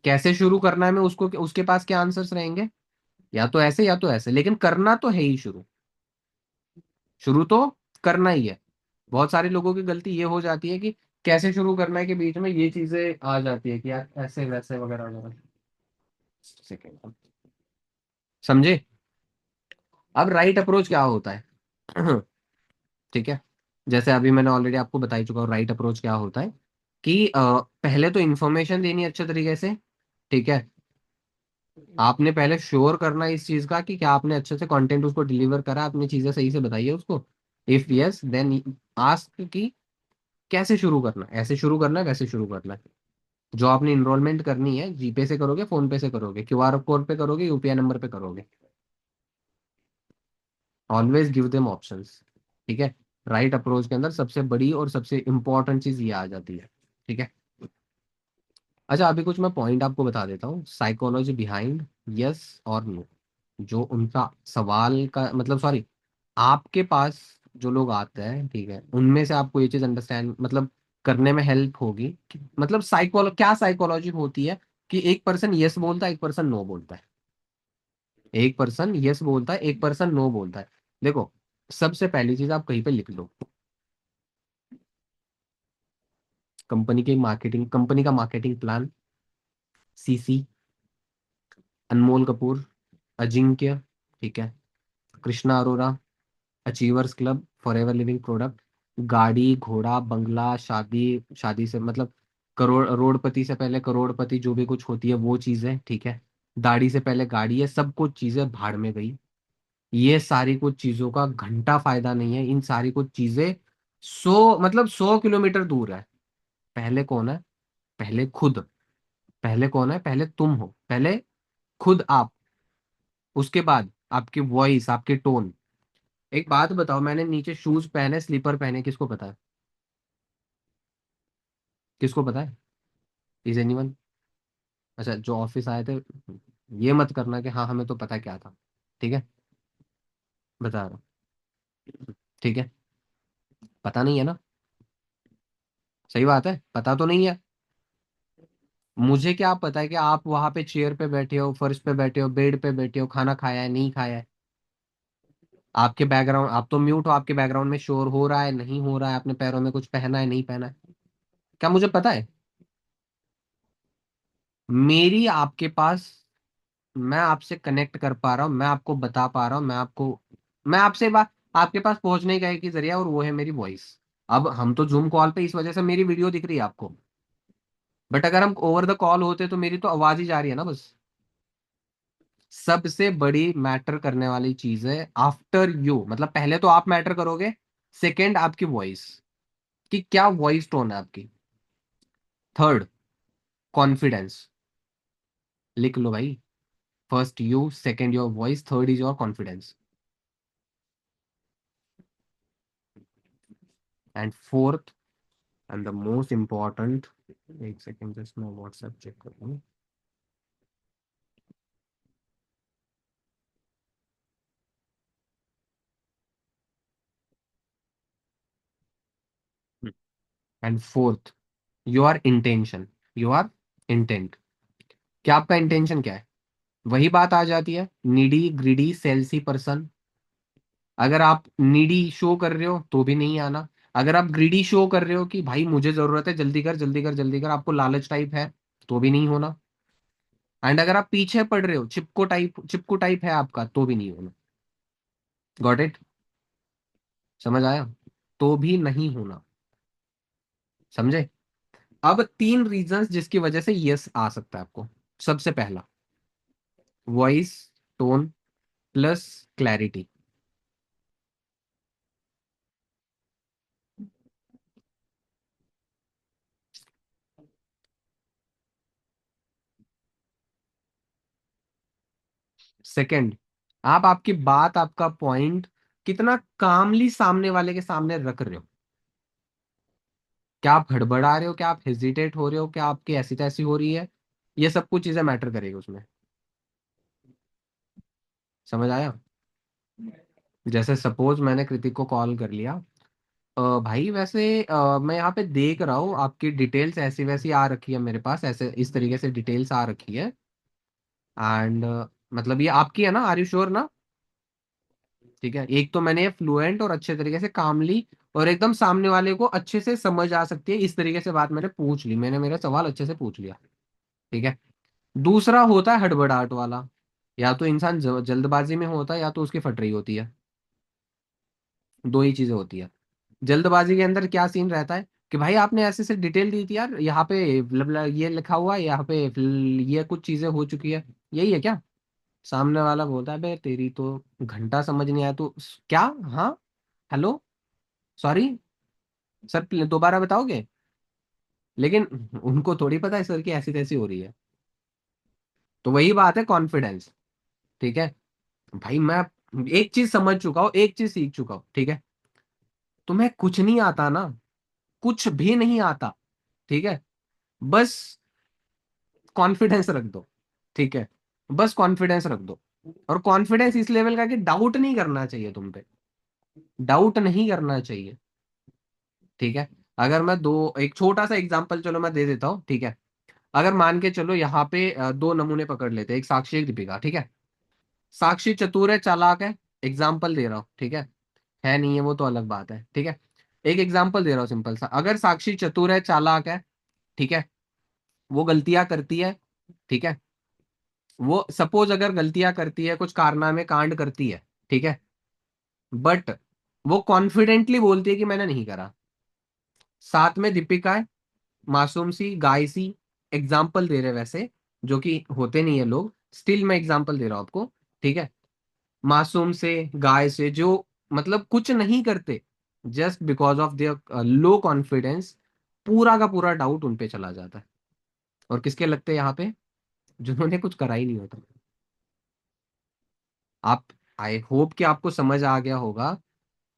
[SPEAKER 1] कैसे शुरू करना है में उसको, उसके पास क्या आंसर्स रहेंगे, या तो ऐसे या तो ऐसे, लेकिन करना तो है ही शुरू। शुरू तो करना ही है। बहुत सारे लोगों की गलती ये हो जाती है कि कैसे शुरू करना है के बीच में ये चीजें आ जाती है कि यार ऐसे वैसे वगैरह वगैरह। सेकेंड, समझे। अब राइट अप्रोच क्या होता है। ठीक है। जैसे अभी मैंने ऑलरेडी आपको बता ही चुका हूँ राइट अप्रोच क्या होता है, कि पहले तो इन्फॉर्मेशन देनी है अच्छे तरीके से, ठीक है। आपने पहले श्योर करना इस चीज का कि क्या आपने अच्छे से कंटेंट उसको डिलीवर करा, आपने चीजें सही से बताई है उसको। इफ यस देन आस्क कि कैसे शुरू करना है, ऐसे शुरू करना है, वैसे शुरू करना है। जो आपने इनरोलमेंट करनी है, जीपे से करोगे, फोन पे से करोगे, क्यूआर कोड पे करोगे, यूपीआई नंबर पे करोगे, ऑलवेज गिव देम ऑप्शंस, ठीक है। राइट अप्रोच के अंदर सबसे बड़ी और सबसे इंपॉर्टेंट चीज ये आ जाती है, ठीक है। अच्छा अभी कुछ मैं पॉइंट आपको बता देता हूँ, साइकोलॉजी बिहाइंड यस और नो। जो उनका सवाल का मतलब, सॉरी, आपके पास जो लोग आते हैं, ठीक है, उनमें से आपको ये चीज अंडरस्टैंड मतलब करने में हेल्प होगी मतलब क्या साइकोलॉजी होती है, कि एक पर्सन यस बोलता है, एक पर्सन नो बोलता है, एक पर्सन यस बोलता है, एक पर्सन नो बोलता है। देखो सबसे पहली चीज आप कहीं पे लिख लो, कंपनी का मार्केटिंग प्लान, सीसी, अनमोल कपूर, अजिंक्य, ठीक है, Krishna Arora, achievers club, forever living product, गाड़ी घोड़ा बंगला, शादी, शादी से मतलब करोड़पति से पहले करोड़पति, जो भी कुछ होती है वो चीजें, ठीक है। दाढ़ी से पहले गाड़ी है, सब कुछ चीजें भाड़ में गई। ये सारी कुछ चीजों का घंटा फायदा नहीं है, इन सारी कुछ चीजें 100 किलोमीटर दूर है। पहले कौन है, पहले खुद, पहले कौन है, पहले तुम हो, पहले खुद आप, उसके बाद आपकी वॉइस, आपके टोन। एक बात बताओ, मैंने नीचे शूज पहने, स्लीपर पहने, किसको पता है, किसको पता है, इज एनीवन। अच्छा जो ऑफिस आए थे, ये मत करना कि हाँ हमें तो पता क्या था, ठीक है, बता रहा हूँ, ठीक है। पता नहीं है ना, सही बात है, पता तो नहीं है। मुझे क्या पता है कि आप वहां पे चेयर पे बैठे हो, फर्श पे बैठे हो, बेड पे बैठे हो, खाना खाया है नहीं खाया है। आपके बैकग्राउंड, आप तो म्यूट हो, आपके बैकग्राउंड में शोर हो रहा है नहीं हो रहा है, आपने पैरों में कुछ पहना है नहीं पहना है, क्या मुझे पता है। मेरी आपके पास, मैं आपसे कनेक्ट कर पा रहा हूँ, मैं आपको बता पा रहा हूँ, मैं आपसे बात, आपके पास पहुंचने का एक ही जरिया, और वो है मेरी वॉइस। अब हम तो जूम कॉल पे, इस वजह से मेरी वीडियो दिख रही है आपको, बट अगर हम ओवर द कॉल होते तो मेरी तो आवाज ही जा रही है ना बस। सबसे बड़ी मैटर करने वाली चीज है आफ्टर यू, मतलब पहले तो आप मैटर करोगे, सेकेंड आपकी वॉइस, कि क्या वॉइस टोन है आपकी, थर्ड कॉन्फिडेंस। लिख लो भाई, first you, second your voice, third is your confidence, and fourth and the most important, एक सेकेंड जस्ट मैं व्हाट्सएप चेक कर लूँ। And fourth, your intention, your intent. क्या आपका इंटेंशन क्या है? वही बात आ जाती है, नीडी ग्रीडी सेल्सी पर्सन। अगर आप नीडी शो कर रहे हो तो भी नहीं आना। अगर आप ग्रीडी शो कर रहे हो कि भाई मुझे जरूरत है, जल्दी कर जल्दी कर जल्दी कर, आपको लालच टाइप है, तो भी नहीं होना। एंड अगर आप पीछे पड़ रहे हो, चिपको टाइप है आपका, तो भी नहीं होना। Got it? समझ आया? तो भी नहीं होना। समझे? अब तीन रीजंस जिसकी वजह से यस आ सकता है आपको। सबसे पहला, voice tone plus clarity. Second, आप आपकी बात, आपका पॉइंट कितना कामली सामने वाले के सामने रख रहे हो। क्या आप हड़बड़ा रहे हो, क्या आप हेजिटेट हो रहे हो, क्या आपकी ऐसी तैसी हो रही है? ये सब कुछ चीजें मैटर करेगी उसमें। समझ आया? जैसे सपोज मैंने कृतिक को कॉल कर लिया, भाई वैसे मैं यहाँ पे देख रहा हूँ आपकी डिटेल्स ऐसी वैसी आ रखी है मेरे पास, ऐसे इस तरीके से डिटेल्स आ रखी है। एंड मतलब ये आपकी है ना, आर यू श्योर ना? ठीक है, एक तो मैंने फ्लुएंट और अच्छे तरीके से कामली और एकदम सामने वाले को अच्छे से समझ आ सकती है इस तरीके से बात मैंने पूछ ली, मैंने मेरा सवाल अच्छे से पूछ लिया। ठीक है। दूसरा होता है हड़बड़ाहट वाला। या तो इंसान जल्दबाजी में होता है, या तो उसकी फट रही होती है। दो ही चीजें होती है। जल्दबाजी के अंदर क्या सीन रहता है कि भाई आपने ऐसे से डिटेल दी थी यार, यहाँ पे ये लिखा हुआ है, यहाँ पे ये कुछ चीजें हो चुकी है, यही है क्या? सामने वाला बोलता है, बे तेरी तो घंटा समझ नहीं आया तो क्या? हाँ, हेलो, सॉरी सर, दोबारा बताओगे? लेकिन उनको थोड़ी पता है सर की ऐसी तैसी हो रही है। तो वही बात है, कॉन्फिडेंस। ठीक है। भाई मैं एक चीज समझ चुका हूँ, एक चीज सीख चुका हूँ, ठीक है। तुम्हें कुछ नहीं आता ना, कुछ भी नहीं आता, ठीक है, बस कॉन्फिडेंस रख दो। ठीक है, बस कॉन्फिडेंस रख दो। और कॉन्फिडेंस इस लेवल का कि डाउट नहीं करना चाहिए तुम पे, डाउट नहीं करना चाहिए। ठीक है। अगर मैं दो एक छोटा सा एग्जांपल चलो मैं दे देता हूँ, ठीक है। अगर मान के चलो यहाँ पे दो नमूने पकड़ लेते हैं, एक साक्षी एक दीपिका, ठीक है। साक्षी चतुर है चालाक है, एग्जाम्पल दे रहा हूँ, ठीक है नहीं है वो तो अलग बात है, ठीक है। एक एग्जाम्पल दे रहा हूँ सिंपल सा, अगर साक्षी चतुर है चालाक है, ठीक है, वो गलतियां करती है, ठीक है, वो सपोज अगर गलतियां करती है, कुछ कारनामे कांड करती है, ठीक है, बट वो कॉन्फिडेंटली बोलती है कि मैंने नहीं करा। साथ में दीपिका है, मासूम सी गाय सी, एग्जाम्पल दे रहे वैसे, जो कि होते नहीं है लोग, स्टिल मैं एग्जाम्पल दे रहा हूं आपको। ठीक है। मासूम से, गाय से, जो मतलब कुछ नहीं करते, just because of their low confidence, पूरा का पूरा डाउट उन पे चला जाता है। और किसके लगते हैं यहाँ पे? जिन्होंने कुछ करा ही नहीं होता। आप, आई होप कि आपको समझ आ गया होगा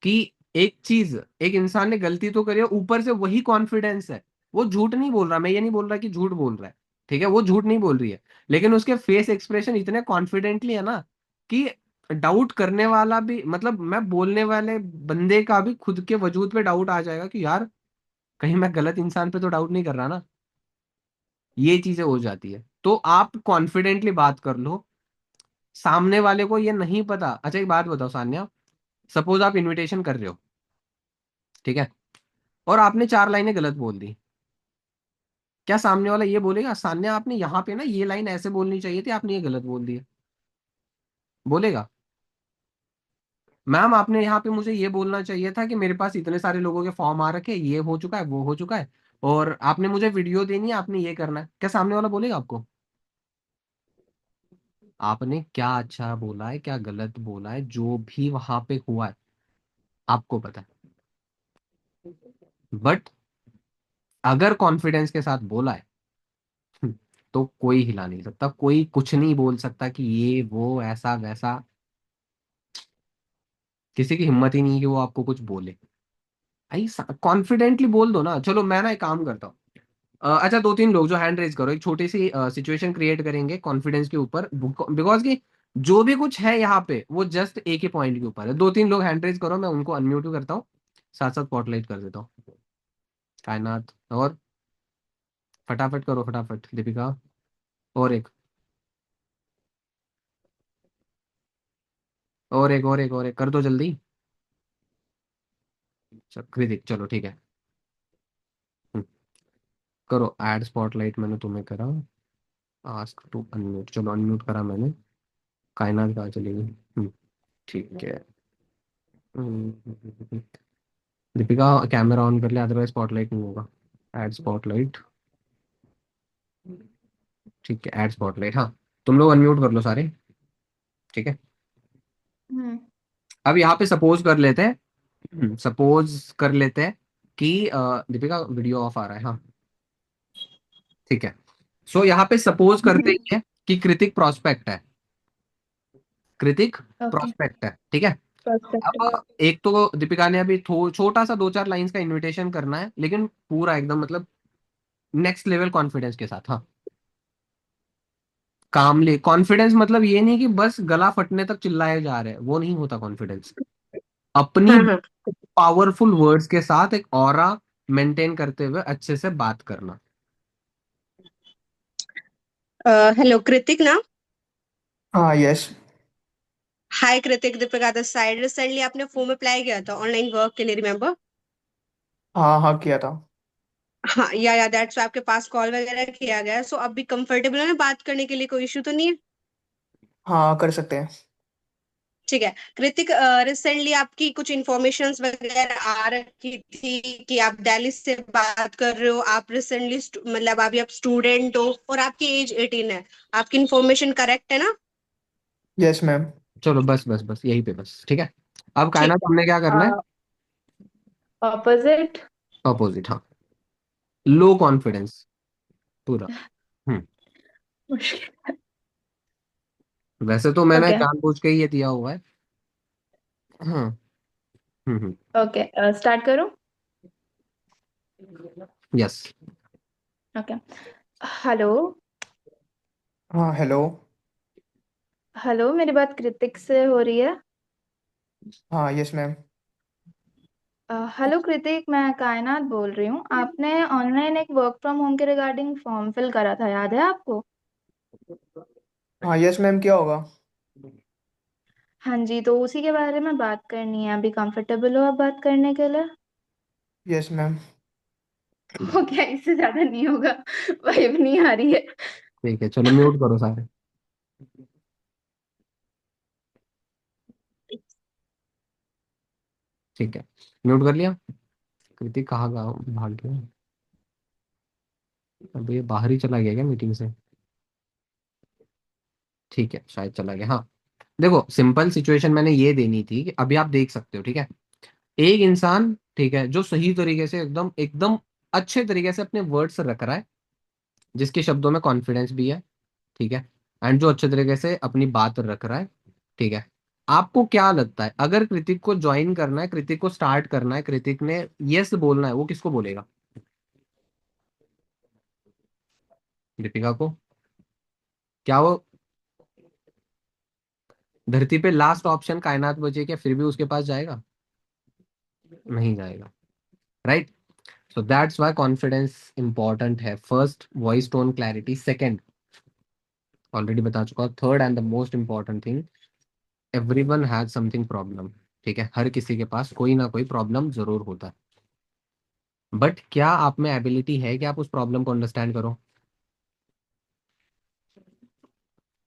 [SPEAKER 1] कि एक चीज, एक इंसान ने गलती तो करी है, ऊपर से वही कॉन्फिडेंस है। वो झूठ नहीं बोल रहा, मैं ये नहीं बोल रहा कि झूठ बोल रहा है, ठीक है, वो झूठ नहीं बोल रही है, लेकिन उसके फेस एक्सप्रेशन इतने कॉन्फिडेंटली है ना कि डाउट करने वाला भी, मतलब मैं बोलने वाले बंदे का भी खुद के वजूद पे डाउट आ जाएगा कि यार कहीं मैं गलत इंसान पे तो डाउट नहीं कर रहा ना। ये चीजें हो जाती है, तो आप कॉन्फिडेंटली बात कर लो। सामने वाले को ये नहीं पता। अच्छा एक बात बताओ सान्या, सपोज आप इनविटेशन कर रहे हो, ठीक है, और आपने चार लाइनें गलत बोल दी, क्या सामने वाला ये बोलेगा, सान्या आपने यहाँ पे ना ये लाइन ऐसे बोलनी चाहिए थी, आपने ये गलत बोल दी है? बोलेगा? मैम आपने यहाँ पे मुझे ये बोलना चाहिए था कि मेरे पास इतने सारे लोगों के फॉर्म आ रखे हैं, ये हो चुका है वो हो चुका है, और आपने मुझे वीडियो देनी है, आपने ये करना है, क्या सामने वाला बोलेगा आपको? आपने क्या अच्छा बोला है, क्या गलत बोला है, जो भी वहां पे हुआ है आपको पता है। बट अगर कॉन्फिडेंस के साथ बोला है, तो कोई हिला नहीं सकता, कोई कुछ नहीं बोल सकता कि ये वो ऐसा वैसा। किसी की हिम्मत ही नहीं है कि वो आपको कुछ बोले। भाई कॉन्फिडेंटली बोल दो ना। चलो मैं ना एक काम करता हूँ, अच्छा दो तीन लोग जो हैंड रेज करो, एक छोटी सी सिचुएशन क्रिएट करेंगे कॉन्फिडेंस के ऊपर, बिकॉज कि जो भी कुछ है यहाँ पे वो जस्ट एक ही पॉइंट के ऊपर है। दो तीन लोग हैंड रेज करो, मैं उनको अनम्यूट करता हूँ, साथ साथ स्पॉटलाइट कर देता हूँ। कायनात। और फटाफट करो, फटाफट दीपिका। और एक, और एक, और एक, और एक कर दो जल्दी। चलो कृतिक, चलो ठीक है। हम्म, करो ऐड स्पॉटलाइट, मैंने तुम्हें करा। आस्क टू अनम्यूट, चलो अनम्यूट करा मैंने। कायनात कहाँ चली गई? ठीक है। हम्म, दीपिका कैमरा ऑन कर ले, अदरवाइज स्पॉटलाइट नहीं होगा। Add spotlight. ठीक है, ऐड स्पॉटलाइट, हाँ। तुम लोग अनम्यूट कर लो सारे। ठीक है।
[SPEAKER 2] हम्म।
[SPEAKER 1] अब यहाँ पे सपोज कर लेते हैं, सपोज कर लेते हैं कि दीपिका वीडियो ऑफ आ रहा है, हाँ। ठीक है। सो यहाँ पे सपोज करते ही है कि कृतिक प्रोस्पेक्ट है। कृतिक
[SPEAKER 2] ओके।
[SPEAKER 1] प्रोस्पेक्ट है, ठीक है।
[SPEAKER 2] परफेक्ट।
[SPEAKER 1] अब एक तो दीपिका ने अभी छोटा सा 2-4 लाइंस का इनविटेशन करना है, लेकिन पूरा एकदम मतलब नेक्स्ट लेवल कॉन्फिडेंस के साथ, हाँ। कामली कॉन्फिडेंस, मतलब ये नहीं कि बस गला फटने तक चिल्लाए जा रहे हैं, वो नहीं होता कॉन्फिडेंस। अपनी
[SPEAKER 2] हाँ हाँ।
[SPEAKER 1] पावरफुल वर्ड्स के साथ एक ऑरा मेंटेन करते हुए अच्छे से बात करना।
[SPEAKER 2] हेलो कृतिक ना।
[SPEAKER 3] हाँ yes.
[SPEAKER 2] Hi Kritik, Deepika this side. Recently आपने फॉर्म अप्लाई किया था ऑनलाइन वर्क के लिए, रिमेम्बर?
[SPEAKER 3] हाँ हाँ किया था।
[SPEAKER 2] हाँ, या दैट्स आपके पास कॉल वगैरह किया गया। सो अब भी कंफर्टेबल है ना बात करने के लिए? कोई इशू तो नहीं है?
[SPEAKER 3] हाँ कर सकते हैं।
[SPEAKER 2] ठीक है कृतिक, रिसेंटली आपकी कुछ इंफॉर्मेशंस वगैरह आ रखी थी कि आप दिल्ली से बात कर रहे हो। आप रिसेंटली मतलब अभी आप स्टूडेंट हो और आपकी एज 18 है। आपकी इंफॉर्मेशन करेक्ट है ना?
[SPEAKER 3] Yes ma'am.
[SPEAKER 1] चलो बस बस बस यहीं पे बस, ठीक है। अब
[SPEAKER 2] ठीक।
[SPEAKER 1] कायनात हमने क्या करना है?
[SPEAKER 2] ऑपोजिट।
[SPEAKER 1] अपोजिट, हाँ। लो कॉन्फिडेंस पूरा। हम्म
[SPEAKER 2] मुश्किल।
[SPEAKER 1] वैसे तो मैंने
[SPEAKER 2] ओके।
[SPEAKER 1] जानबूझ के ही ये दिया हुआ है। हाँ। हम्म।
[SPEAKER 2] ओके, स्टार्ट करूं?
[SPEAKER 1] यस।
[SPEAKER 2] ओके। हेलो।
[SPEAKER 3] हाँ हेलो।
[SPEAKER 2] हेलो, मेरी बात कृतिक से हो रही है?
[SPEAKER 3] हाँ यस मैम।
[SPEAKER 2] हेलो कृतिक, मैं कायनात बोल रही हूँ। आपने ऑनलाइन एक वर्क फ्रॉम होम के रिगार्डिंग फॉर्म फिल करा था, याद है आपको?
[SPEAKER 3] हाँ यस मैम, क्या होगा?
[SPEAKER 2] हाँ जी, तो उसी के बारे में बात करनी है। अभी कंफर्टेबल हो आप बात करने के लिए?
[SPEAKER 3] Yes ma'am.
[SPEAKER 2] ओके, इससे ज्यादा नहीं होगा। वाइब नहीं आ रही है।
[SPEAKER 1] ठीक है, चलो म्यूट करो सारे। ठीक है, म्यूट कर लिया। कृतिक कहाँ भाग गया? अब ये बाहर ही चला गया क्या मीटिंग से? ठीक है, शायद चला गया, हाँ। देखो सिंपल सिचुएशन मैंने ये देनी थी कि अभी आप देख सकते हो, ठीक है। एक इंसान, ठीक है, जो सही तरीके से एकदम एकदम अच्छे तरीके से अपने वर्ड्स रख रहा है, जिसके शब्दों में कॉन्फिडेंस भी है, ठीक है। एंड जो अच्छे तरीके से अपनी बात रख रहा है, ठीक है। आपको क्या लगता है, अगर कृतिक को ज्वाइन करना है, कृतिक को स्टार्ट करना है, कृतिक ने यस बोलना है, वो किसको बोलेगा? दीपिका को? क्या वो धरती पे लास्ट ऑप्शन कायनात बचे क्या, फिर भी उसके पास जाएगा? नहीं जाएगा, right. So that's why confidence important है। First, voice tone clarity. Second, already बता चुका, third and the most important thing, everyone has something problem. ठीक है, हर किसी के पास कोई ना कोई प्रॉब्लम जरूर होता है। बट क्या आप में एबिलिटी है कि आप उस प्रॉब्लम को अंडरस्टैंड करो?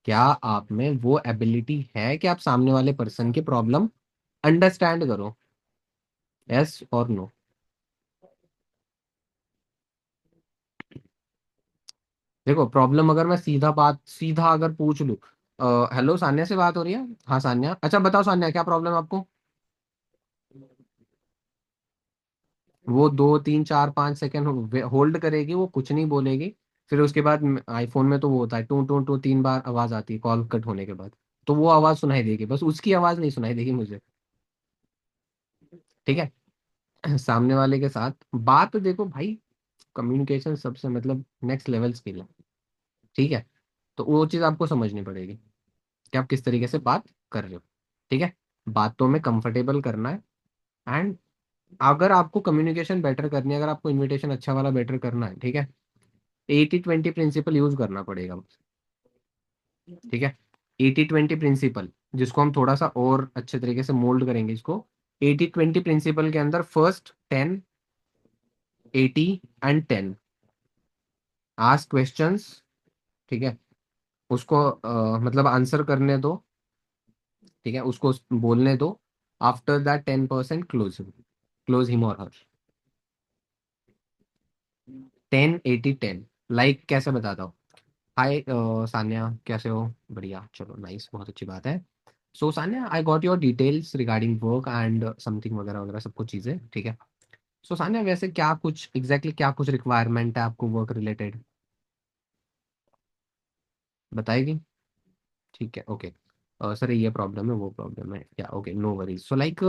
[SPEAKER 1] क्या आप में वो एबिलिटी है कि आप सामने वाले पर्सन की प्रॉब्लम अंडरस्टैंड करो? यस और नो? देखो प्रॉब्लम अगर मैं सीधा अगर पूछ लूँ, हेलो सान्या से बात हो रही है? हाँ सान्या, अच्छा बताओ सान्या, क्या प्रॉब्लम आपको? वो 2-3-4-5 सेकंड होल्ड करेगी, वो कुछ नहीं बोलेगी। फिर उसके बाद आईफोन में तो वो होता है टू टू टू, 3 बार आवाज आती है कॉल कट होने के बाद। तो वो आवाज सुनाई देगी, बस उसकी आवाज नहीं सुनाई देगी मुझे। ठीक है। सामने वाले के साथ बात, देखो भाई, कम्युनिकेशन सबसे मतलब नेक्स्ट लेवल स्किल है। ठीक है। तो वो चीज़ आपको समझनी पड़ेगी कि आप किस तरीके से बात कर रहे हो। ठीक है। बातों में कंफर्टेबल करना है। एंड अगर आपको कम्युनिकेशन बेटर करनी है, अगर आपको इनविटेशन अच्छा वाला बेटर करना है, ठीक है, 80-20 प्रिंसिपल यूज करना पड़ेगा, ठीक है। 80-20 प्रिंसिपल, जिसको हम थोड़ा सा और अच्छे तरीके से मोल्ड करेंगे इसको। 80-20 प्रिंसिपल के अंदर फर्स्ट 10, 80 एंड 10, आस्क क्वेश्चंस, ठीक है, उसको मतलब आंसर करने दो, ठीक है, उसको बोलने दो। आफ्टर दैट 10% क्लोज हिम और हर। 10-80-10, लाइक कैसे बताता हूँ। हाय सान्या, कैसे हो? बढ़िया, चलो नाइस, बहुत अच्छी बात है। So Sanya, I got your details regarding work and something वगैरह वगैरह सब कुछ चीज़ें, ठीक है। सो सान्या, वैसे क्या कुछ क्या कुछ रिक्वायरमेंट है आपको वर्क रिलेटेड, बताएगी? ठीक है, ओके। सर ये प्रॉब्लम है, वो प्रॉब्लम है क्या? Okay, no worries. So like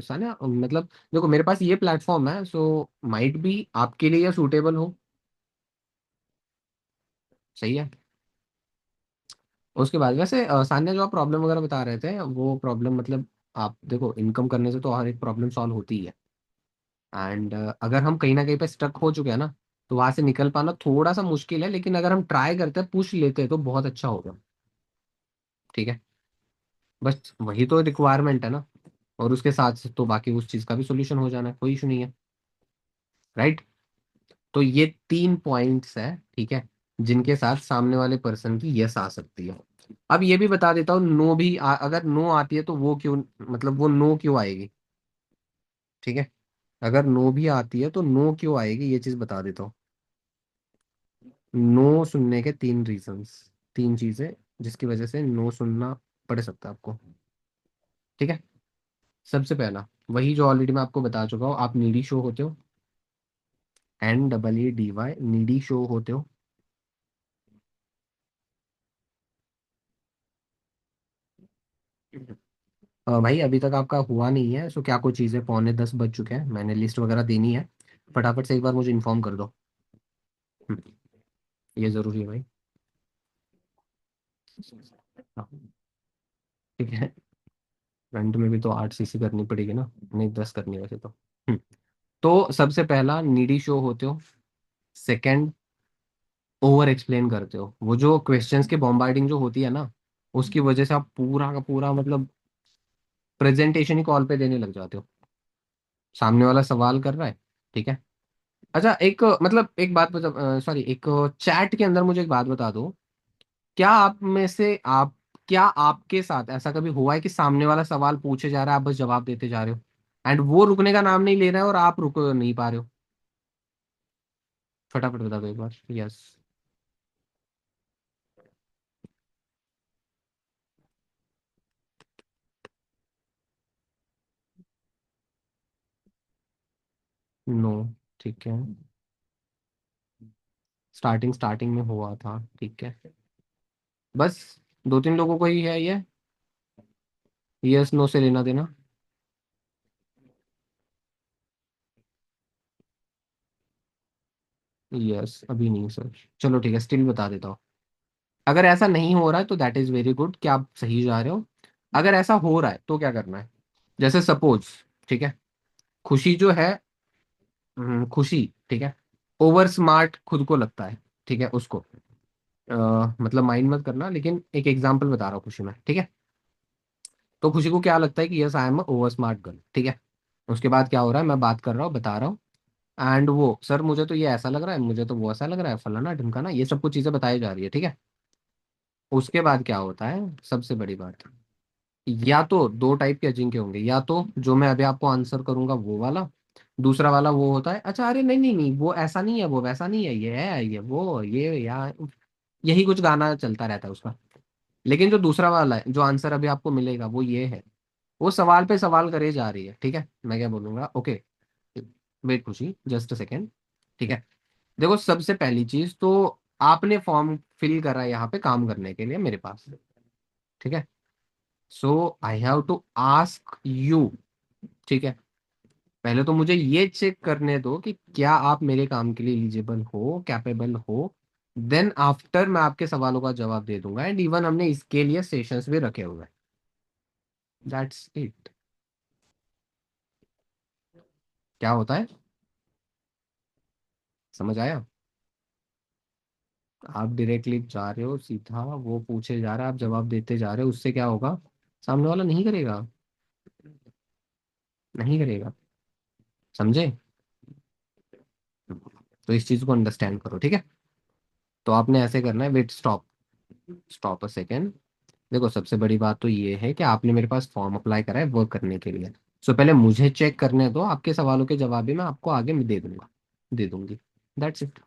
[SPEAKER 1] Sanya, मतलब देखो मेरे पास ये प्लेटफॉर्म है, सो माइट बी आपके लिए सूटेबल हो। सही है। उसके बाद वैसे सान्या, जो आप प्रॉब्लम वगैरह बता रहे थे, वो प्रॉब्लम मतलब, आप देखो इनकम करने से तो हर एक प्रॉब्लम सॉल्व होती ही है। एंड अगर हम कहीं ना कहीं पे स्टक हो चुके हैं ना, तो वहां से निकल पाना थोड़ा सा मुश्किल है, लेकिन अगर हम ट्राई करते हैं, पुश लेते हैं, तो बहुत अच्छा होगा, ठीक है। बस वही तो रिक्वायरमेंट है ना, और उसके साथ से तो बाकी उस चीज का भी सोल्यूशन हो जाना है, कोई इशू नहीं है, राइट। तो ये 3 पॉइंट्स है, ठीक है, जिनके साथ सामने वाले पर्सन की यस आ सकती है। अब ये भी बता देता हूँ, नो भी अगर नो आती है तो वो क्यों, मतलब वो नो क्यों आएगी, ठीक है। अगर नो भी आती है तो नो क्यों आएगी, ये चीज बता देता हूँ। नो सुनने के 3 रीजंस, 3 चीजें जिसकी वजह से नो सुनना पड़ सकता है आपको, ठीक है। सबसे पहला, वही जो ऑलरेडी मैं आपको बता चुका हूँ, आप नीडी शो होते हो, NEEDY, नीडी शो होते हो। भाई अभी तक आपका हुआ नहीं है, सो क्या कुछ चीज़ें, 9:45 बज चुके हैं, मैंने लिस्ट वगैरह देनी है, फटाफट से एक बार मुझे इन्फॉर्म कर दो। हम्म, ये ज़रूरी है भाई। हाँ, ठीक है। फ्रंट में भी तो 8 CC करनी पड़ेगी ना, नहीं 10 करनी है वैसे तो। तो सबसे पहला, नीडी शो होते हो। सेकंड, ओवर एक्सप्लेन करते हो, वो जो क्वेश्चंस के बॉम्बार्डिंग जो होती है ना, उसकी वजह से आप पूरा का पूरा मतलब प्रेजेंटेशन ही कॉल पे देने लग जाते हो। सामने वाला सवाल कर रहा है, ठीक है। अच्छा, एक मतलब एक बात बता, सॉरी, एक चैट के अंदर मुझे एक बात बता दो। क्या आप में से आप क्या आपके साथ ऐसा कभी हुआ है कि सामने वाला सवाल पूछे जा रहा है, आप बस जवाब देते जा रहे हो, एंड वो रुकने का नाम नहीं ले रहा है और आप रुक नहीं पा रहे हो? फटाफट बता दो एक बार, यस। नो, ठीक है। स्टार्टिंग स्टार्टिंग में हुआ था, ठीक है। बस 2-3 लोगों को ही है ये, यस नो से लेना देना। यस, अभी नहीं सर। चलो ठीक है, स्टिल बता देता हूँ। अगर ऐसा नहीं हो रहा है तो दैट इज वेरी गुड कि आप सही जा रहे हो। अगर ऐसा हो रहा है तो क्या करना है? जैसे सपोज, ठीक है, खुशी जो है, खुशी, ठीक है, ओवर स्मार्ट खुद को लगता है, ठीक है, उसको मतलब माइंड मत करना, लेकिन एक एग्जांपल बता रहा हूँ खुशी में, ठीक है। तो खुशी को क्या लगता है कि yes I am over smart girl, ठीक है। उसके बाद क्या हो रहा है, मैं बात कर रहा हूँ, बता रहा हूँ, एंड वो सर मुझे तो ये ऐसा लग रहा है, मुझे तो वो ऐसा लग रहा है, फलाना ढिमकाना, ये सब कुछ चीजें बताई जा रही है, ठीक है। उसके बाद क्या होता है, सबसे बड़ी बात, या तो 2 टाइप के अजिंक्य होंगे, या तो जो मैं अभी आपको आंसर करूंगा वो वाला, दूसरा वाला वो होता है, अच्छा अरे नहीं नहीं नहीं, वो ऐसा नहीं है, वो वैसा नहीं है, ये है, ये वो, ये या यही कुछ गाना चलता रहता है उसका। लेकिन जो दूसरा वाला है, जो आंसर अभी आपको मिलेगा, वो ये है, वो सवाल पे सवाल करे जा रही है, ठीक है। मैं क्या बोलूंगा, ओके, वेट खुशी, जस्ट अ सेकेंड, ठीक है। देखो सबसे पहली चीज तो, आपने फॉर्म फिल करा है यहाँ पे काम करने के लिए मेरे पास, ठीक है। So I have to ask you, ठीक है। पहले तो मुझे ये चेक करने दो कि क्या आप मेरे काम के लिए एलिजिबल हो, कैपेबल हो। देन आफ्टर मैं आपके सवालों का जवाब दे दूंगा, एंड इवन हमने इसके लिए सेशंस भी रखे हुए हैं। That's it. क्या होता है, समझ आया? आप डायरेक्टली जा रहे हो सीधा, वो पूछे जा रहा है, आप जवाब देते जा रहे हो, उससे क्या होगा, सामने वाला नहीं करेगा, नहीं करेगा। समझे? तो इस चीज को अंडरस्टैंड करो, ठीक है। तो आपने ऐसे करना है, wait, stop, stop a second. देखो सबसे बड़ी बात तो ये है कि आपने मेरे पास फॉर्म अप्लाई करा है वर्क करने के लिए। सो पहले मुझे चेक करने दो, आपके सवालों के जवाब भी मैं आपको आगे में दे दूंगा, दे दूंगी। That's it.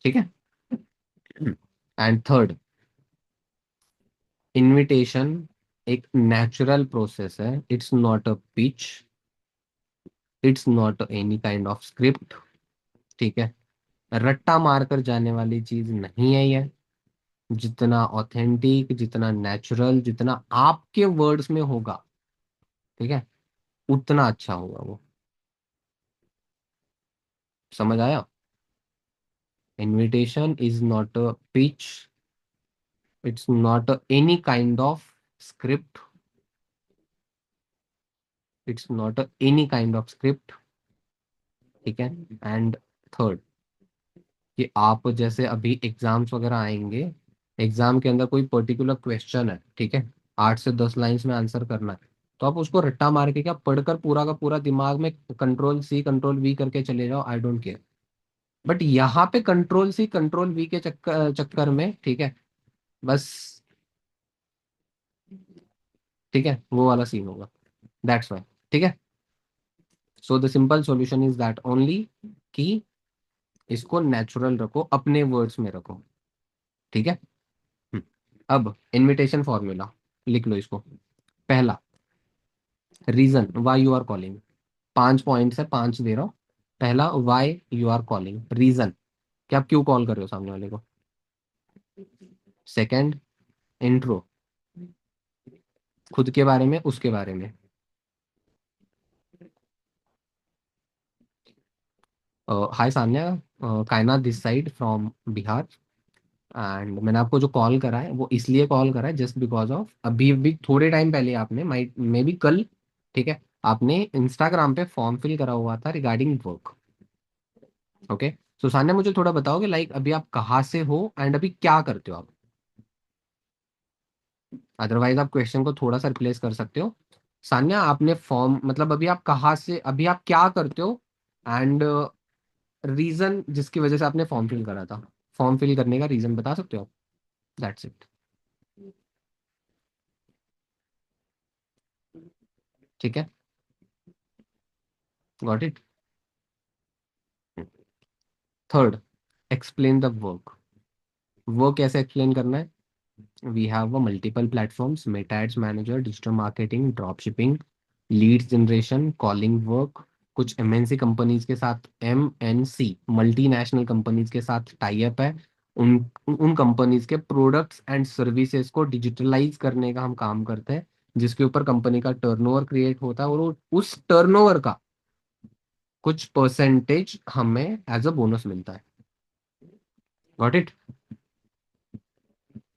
[SPEAKER 1] ठीक है। एंड थर्ड, इनविटेशन एक नेचुरल प्रोसेस है, it's not a pitch, it's not any kind of script. ठीक है, रट्टा मारकर जाने वाली चीज नहीं है ये। जितना ऑथेंटिक, जितना नेचुरल, जितना आपके वर्ड्स में होगा, ठीक है, उतना अच्छा होगा वो। समझ आया? Invitation is not a pitch, it's not any kind of script, it's not any kind of script. ठीक है। एंड थर्ड, कि आप जैसे अभी एग्जाम्स वगैरह आएंगे, एग्जाम के अंदर कोई पर्टिकुलर क्वेश्चन है, ठीक है, 8 से 10 लाइंस में आंसर करना है, तो आप उसको रट्टा मार के क्या पढ़कर पूरा का पूरा दिमाग में कंट्रोल सी कंट्रोल वी करके चले जाओ, आई डोंट केयर। बट यहाँ पे कंट्रोल सी कंट्रोल वी के चक्कर चक्कर में, ठीक है, बस, ठीक है, वो वाला सीन होगा। That's why. ठीक है। So the simple solution is that only, कि इसको नेचुरल रखो, अपने वर्ड्स में रखो। ठीक है। हम्म। अब इनविटेशन फॉर्मूला लिख लो इसको। पहला, reason why you are calling. 5 points है, 5 दे रहा हूँ। पहला, why you are calling, reason, कि आप क्यों कॉल कर रहे हो सामने वाले को। सेकंड, इंट्रो, खुद के बारे में, उसके बारे में। हाय सान्या, कायनात this side from Bihar. And मैंने आपको जो कॉल करा है वो इसलिए कॉल करा है जस्ट बिकॉज ऑफ, अभी अभी थोड़े टाइम पहले आपने, माइट मे बी कल, ठीक है, आपने इंस्टाग्राम पे फॉर्म फिल करा हुआ था रिगार्डिंग वर्क। ओके। सो सान्या मुझे थोड़ा बताओगे, लाइक अभी आप कहाँ से हो एंड अभी क्या करते हो आप। अदरवाइज आप क्वेश्चन को थोड़ा सा रिप्लेस कर सकते हो। सान्या आपने फॉर्म, मतलब अभी आप कहाँ से, अभी आप क्या करते हो, एंड रीजन जिसकी वजह से आपने फॉर्म फिल करा था, फॉर्म फिल करने का रीजन बता सकते हो आप। That's it. ठीक है, got it. Third, explain the work. Work कैसे एक्सप्लेन करना है। We have a multiple platforms, Meta ads manager, digital marketing, drop shipping, leads generation, calling work. कुछ एमएनसी कंपनीज के साथ, एमएनसी मल्टीनेशनल कंपनीज के साथ टाई अप है। उन उन कंपनीज के प्रोडक्ट्स एंड सर्विसेज को डिजिटलाइज करने का हम काम करते हैं, जिसके ऊपर कंपनी का टर्नओवर क्रिएट होता है, और उस टर्नओवर का कुछ परसेंटेज हमें एज अ बोनस मिलता है। Got it.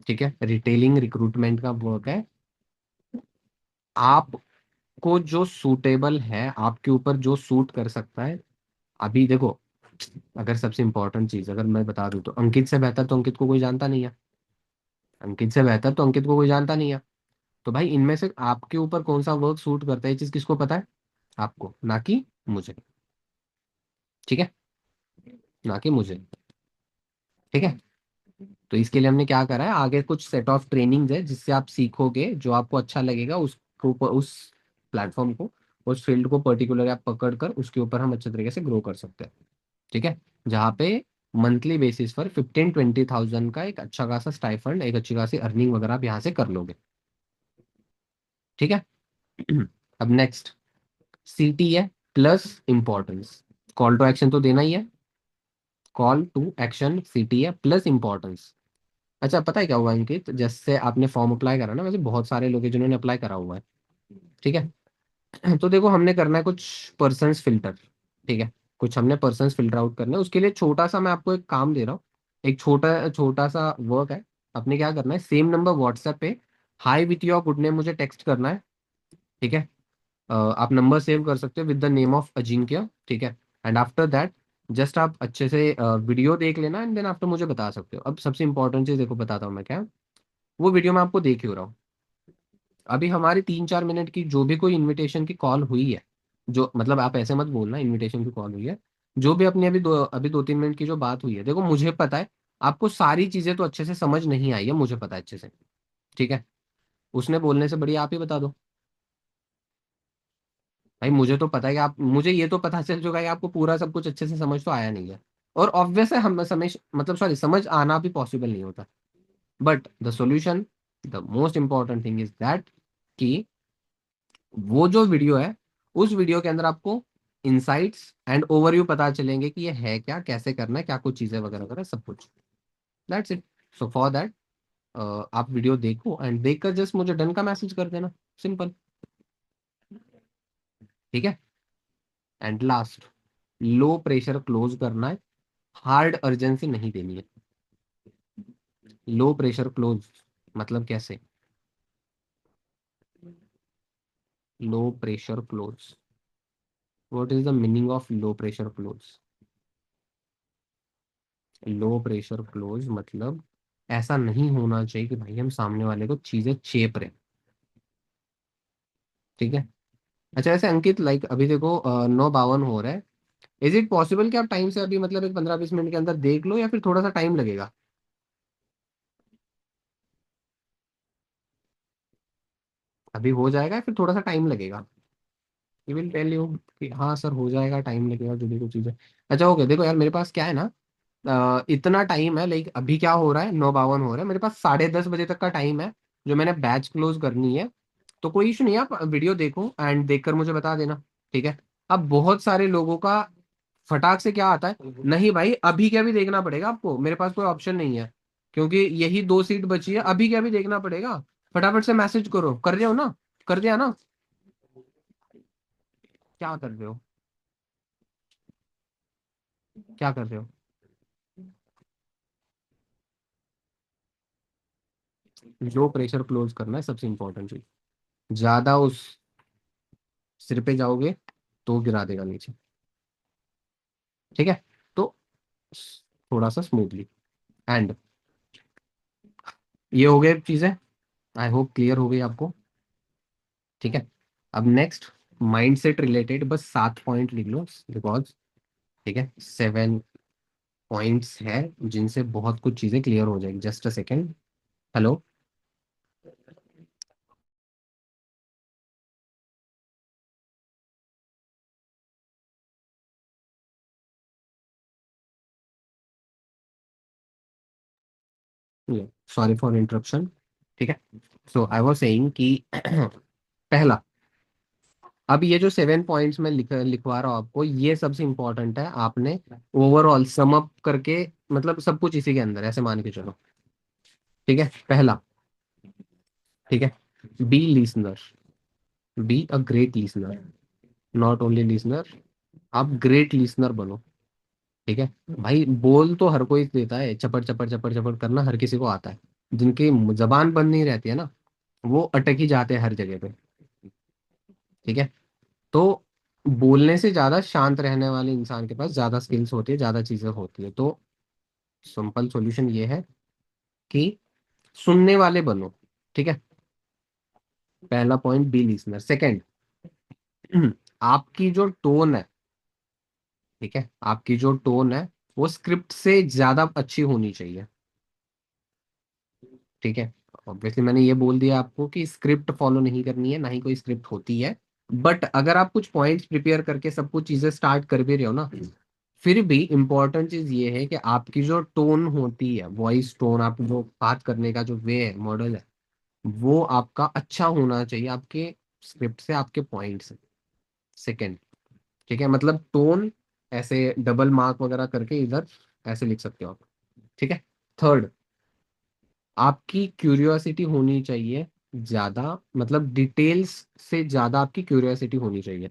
[SPEAKER 1] ठीक है, रिटेलिंग रिक्रूटमेंट का वर्क है, आपको जो सूटेबल है, आपके ऊपर जो सूट कर सकता है। अभी देखो, अगर सबसे इंपॉर्टेंट चीज अगर मैं बता दूं, तो अंकित से बेहतर तो अंकित को कोई जानता नहीं है, अंकित से बेहतर तो अंकित को कोई जानता नहीं है। तो भाई इनमें से आपके ऊपर कौन सा वर्क सूट करता है, ये चीज किसको पता है, आपको, ना कि मुझे। ठीक है, ना कि मुझे। ठीक है। तो इसके लिए हमने क्या करा है, आगे कुछ सेट ऑफ ट्रेनिंग्स है जिससे आप सीखोगे, जो आपको अच्छा लगेगा उसको, उस प्लेटफॉर्म को, उस फील्ड को पर्टिकुलर आप पकड़ कर उसके ऊपर हम अच्छे तरीके से ग्रो कर सकते हैं। ठीक है। जहाँ पे मंथली बेसिस पर 15-20 थाउजेंड का एक अच्छा खासा स्टाइफंड, एक अच्छी खासी अर्निंग वगैरह आप यहाँ से कर लोगे। ठीक है। अब नेक्स्ट, सीटी है plus importance. Call to action तो देना ही है, कॉल टू एक्शन सीटी है प्लस इंपॉर्टेंस। अच्छा, पता है क्या हुआ अंकित, जैसे आपने फॉर्म अप्लाई करा ना, वैसे बहुत सारे लोग हैं जिन्होंने अप्लाई करा हुआ है। ठीक है। तो देखो हमने करना है कुछ पर्सन्स फिल्टर। ठीक है, कुछ हमने पर्सन्स फिल्टर आउट करना है, उसके लिए छोटा सा मैं आपको एक काम दे रहा हूँ, एक छोटा छोटा सा वर्क है। आपने क्या करना है, सेम नंबर व्हाट्सएप पे high with your good name मुझे टेक्स्ट करना है। ठीक है। आप नंबर सेव कर सकते हो with the name of Ajinkya, ठीक है। एंड आफ्टर दैट जस्ट आप अच्छे से वीडियो देख लेना, एंड देन आफ्टर मुझे बता सकते हो। अब सबसे इंपॉर्टेंट चीज देखो बताता हूँ मैं क्या। वो वीडियो मैं आपको देख ही हो रहा हूँ। अभी हमारी 3-4 मिनट की जो भी कोई इनविटेशन की कॉल हुई है, जो मतलब आप ऐसे मत बोलना इनविटेशन की कॉल हुई है, जो भी अपनी अभी 2-3 मिनट की जो बात हुई है, देखो मुझे पता है आपको सारी चीजें तो अच्छे से समझ नहीं आई है, मुझे पता है अच्छे से, ठीक है। उसने बोलने से बढ़िया आप ही बता दो। भाई मुझे तो पता है कि आप, मुझे ये तो पता चल चुका है कि आपको पूरा सब कुछ अच्छे से समझ तो आया नहीं है। और ऑब्वियस है हम समझ, मतलब सॉरी, समझ आना भी पॉसिबल नहीं होता। But the solution, the most important thing is that कि वो जो वीडियो है, उस वीडियो के अंदर आपको इनसाइट्स एंड ओवरव्यू पता चलेंगे कि ये है क्या, कैसे करना है, क्या कुछ चीजें वगैरह वगैरह सब कुछ। That's it. So for that आप वीडियो देखो एंड देखकर जस्ट मुझे डन का मैसेज कर देना। सिंपल। ठीक है। And last, low pressure close करना है, हार्ड अर्जेंसी नहीं देनी है। लो प्रेशर क्लोज मतलब कैसे? Low pressure close, what is the meaning of low pressure close? Low pressure close मतलब ऐसा नहीं होना चाहिए कि भाई हम सामने वाले को चीजें चेप रहे। ठीक है। अच्छा ऐसे अंकित, लाइक अभी देखो 9:52 हो रहा है। इज इट पॉसिबल कि आप टाइम से अभी मतलब एक 15-20 मिनट के अंदर देख लो, या फिर थोड़ा सा टाइम लगेगा? अभी हो जाएगा या फिर थोड़ा सा टाइम लगेगा? ही विल टेल यू कि हाँ सर हो जाएगा, टाइम लगेगा, जो भी कुछ चीज़ है। अच्छा ओके, देखो यार मेरे पास क्या है ना, इतना टाइम है, लाइक अभी क्या हो रहा है, 9:52 हो रहा है, मेरे पास 10:30 बजे तक का टाइम है जो मैंने बैच क्लोज करनी है। तो कोई इशू नहीं है, आप वीडियो देखो एंड देखकर मुझे बता देना। ठीक है। अब बहुत सारे लोगों का फटाक से क्या आता है, नहीं भाई अभी क्या भी देखना पड़ेगा आपको, मेरे पास कोई ऑप्शन नहीं है क्योंकि यही 2 सीट बची है, अभी क्या भी देखना पड़ेगा। फटाफट से मैसेज करो, कर रहे हो ना? कर दिया ना? क्या कर रहे हो? क्या कर रहे हो? जो प्रेशर क्लोज करना है सबसे इंपॉर्टेंट चीज। ज्यादा उस सिर पे जाओगे तो गिरा देगा नीचे। ठीक है। तो थोड़ा सा स्मूथली। एंड ये हो गए चीजें, आई होप क्लियर हो गई आपको। ठीक है। अब नेक्स्ट, माइंड सेट रिलेटेड बस 7 पॉइंट लिख लो, बिकॉज ठीक है 7 पॉइंट्स है जिनसे बहुत कुछ चीजें क्लियर हो जाएगी। Just a second. Hello. Sorry for interruption. ठीक है। सो आई वाज सेइंग कि पहला, अब ये जो 7 पॉइंट्स में लिखवा रहा हूँ आपको, ये सबसे इंपॉर्टेंट है। आपने ओवरऑल सम अप करके, मतलब सब कुछ इसी के अंदर ऐसे मान के चलो। ठीक है। पहला, ठीक है, be listener, be a great listener, not only listener, आप ग्रेट लिसनर बनो। ठीक है। भाई बोल तो हर कोई देता है, चपड़ चपड़ चपड़ चपड़ करना हर किसी को आता है। जिनकी जबान बंद नहीं रहती है ना, वो अटक ही जाते हैं हर जगह पे। ठीक है। तो बोलने से ज्यादा शांत रहने वाले इंसान के पास ज्यादा स्किल्स होती है, ज्यादा चीजें होती है। तो सिंपल सॉल्यूशन ये है कि सुनने वाले बनो। ठीक है। पहला पॉइंट, बी लिसनर। सेकंड, आपकी जो टोन है, ठीक है, आपकी जो टोन है वो स्क्रिप्ट से ज्यादा अच्छी होनी चाहिए। ठीक है। ऑब्वियसली मैंने ये बोल दिया आपको कि स्क्रिप्ट फॉलो नहीं करनी है, ना ही कोई स्क्रिप्ट होती है। बट अगर आप कुछ पॉइंट्स प्रिपेयर करके सब कुछ चीजें स्टार्ट कर भी रहे हो ना, फिर भी इंपॉर्टेंट चीज ये है कि आपकी जो टोन होती है, वॉइस टोन, आप जो बात करने का जो वे है, मॉडल है, वो आपका अच्छा होना चाहिए आपके स्क्रिप्ट से, आपके पॉइंट से। सेकंड, ठीक है, मतलब टोन ऐसे डबल मार्क वगैरह करके इधर ऐसे लिख सकते हो आप। ठीक है। थर्ड, आपकी क्यूरियोसिटी होनी चाहिए ज्यादा, मतलब डिटेल्स से ज्यादा आपकी क्यूरियोसिटी होनी चाहिए।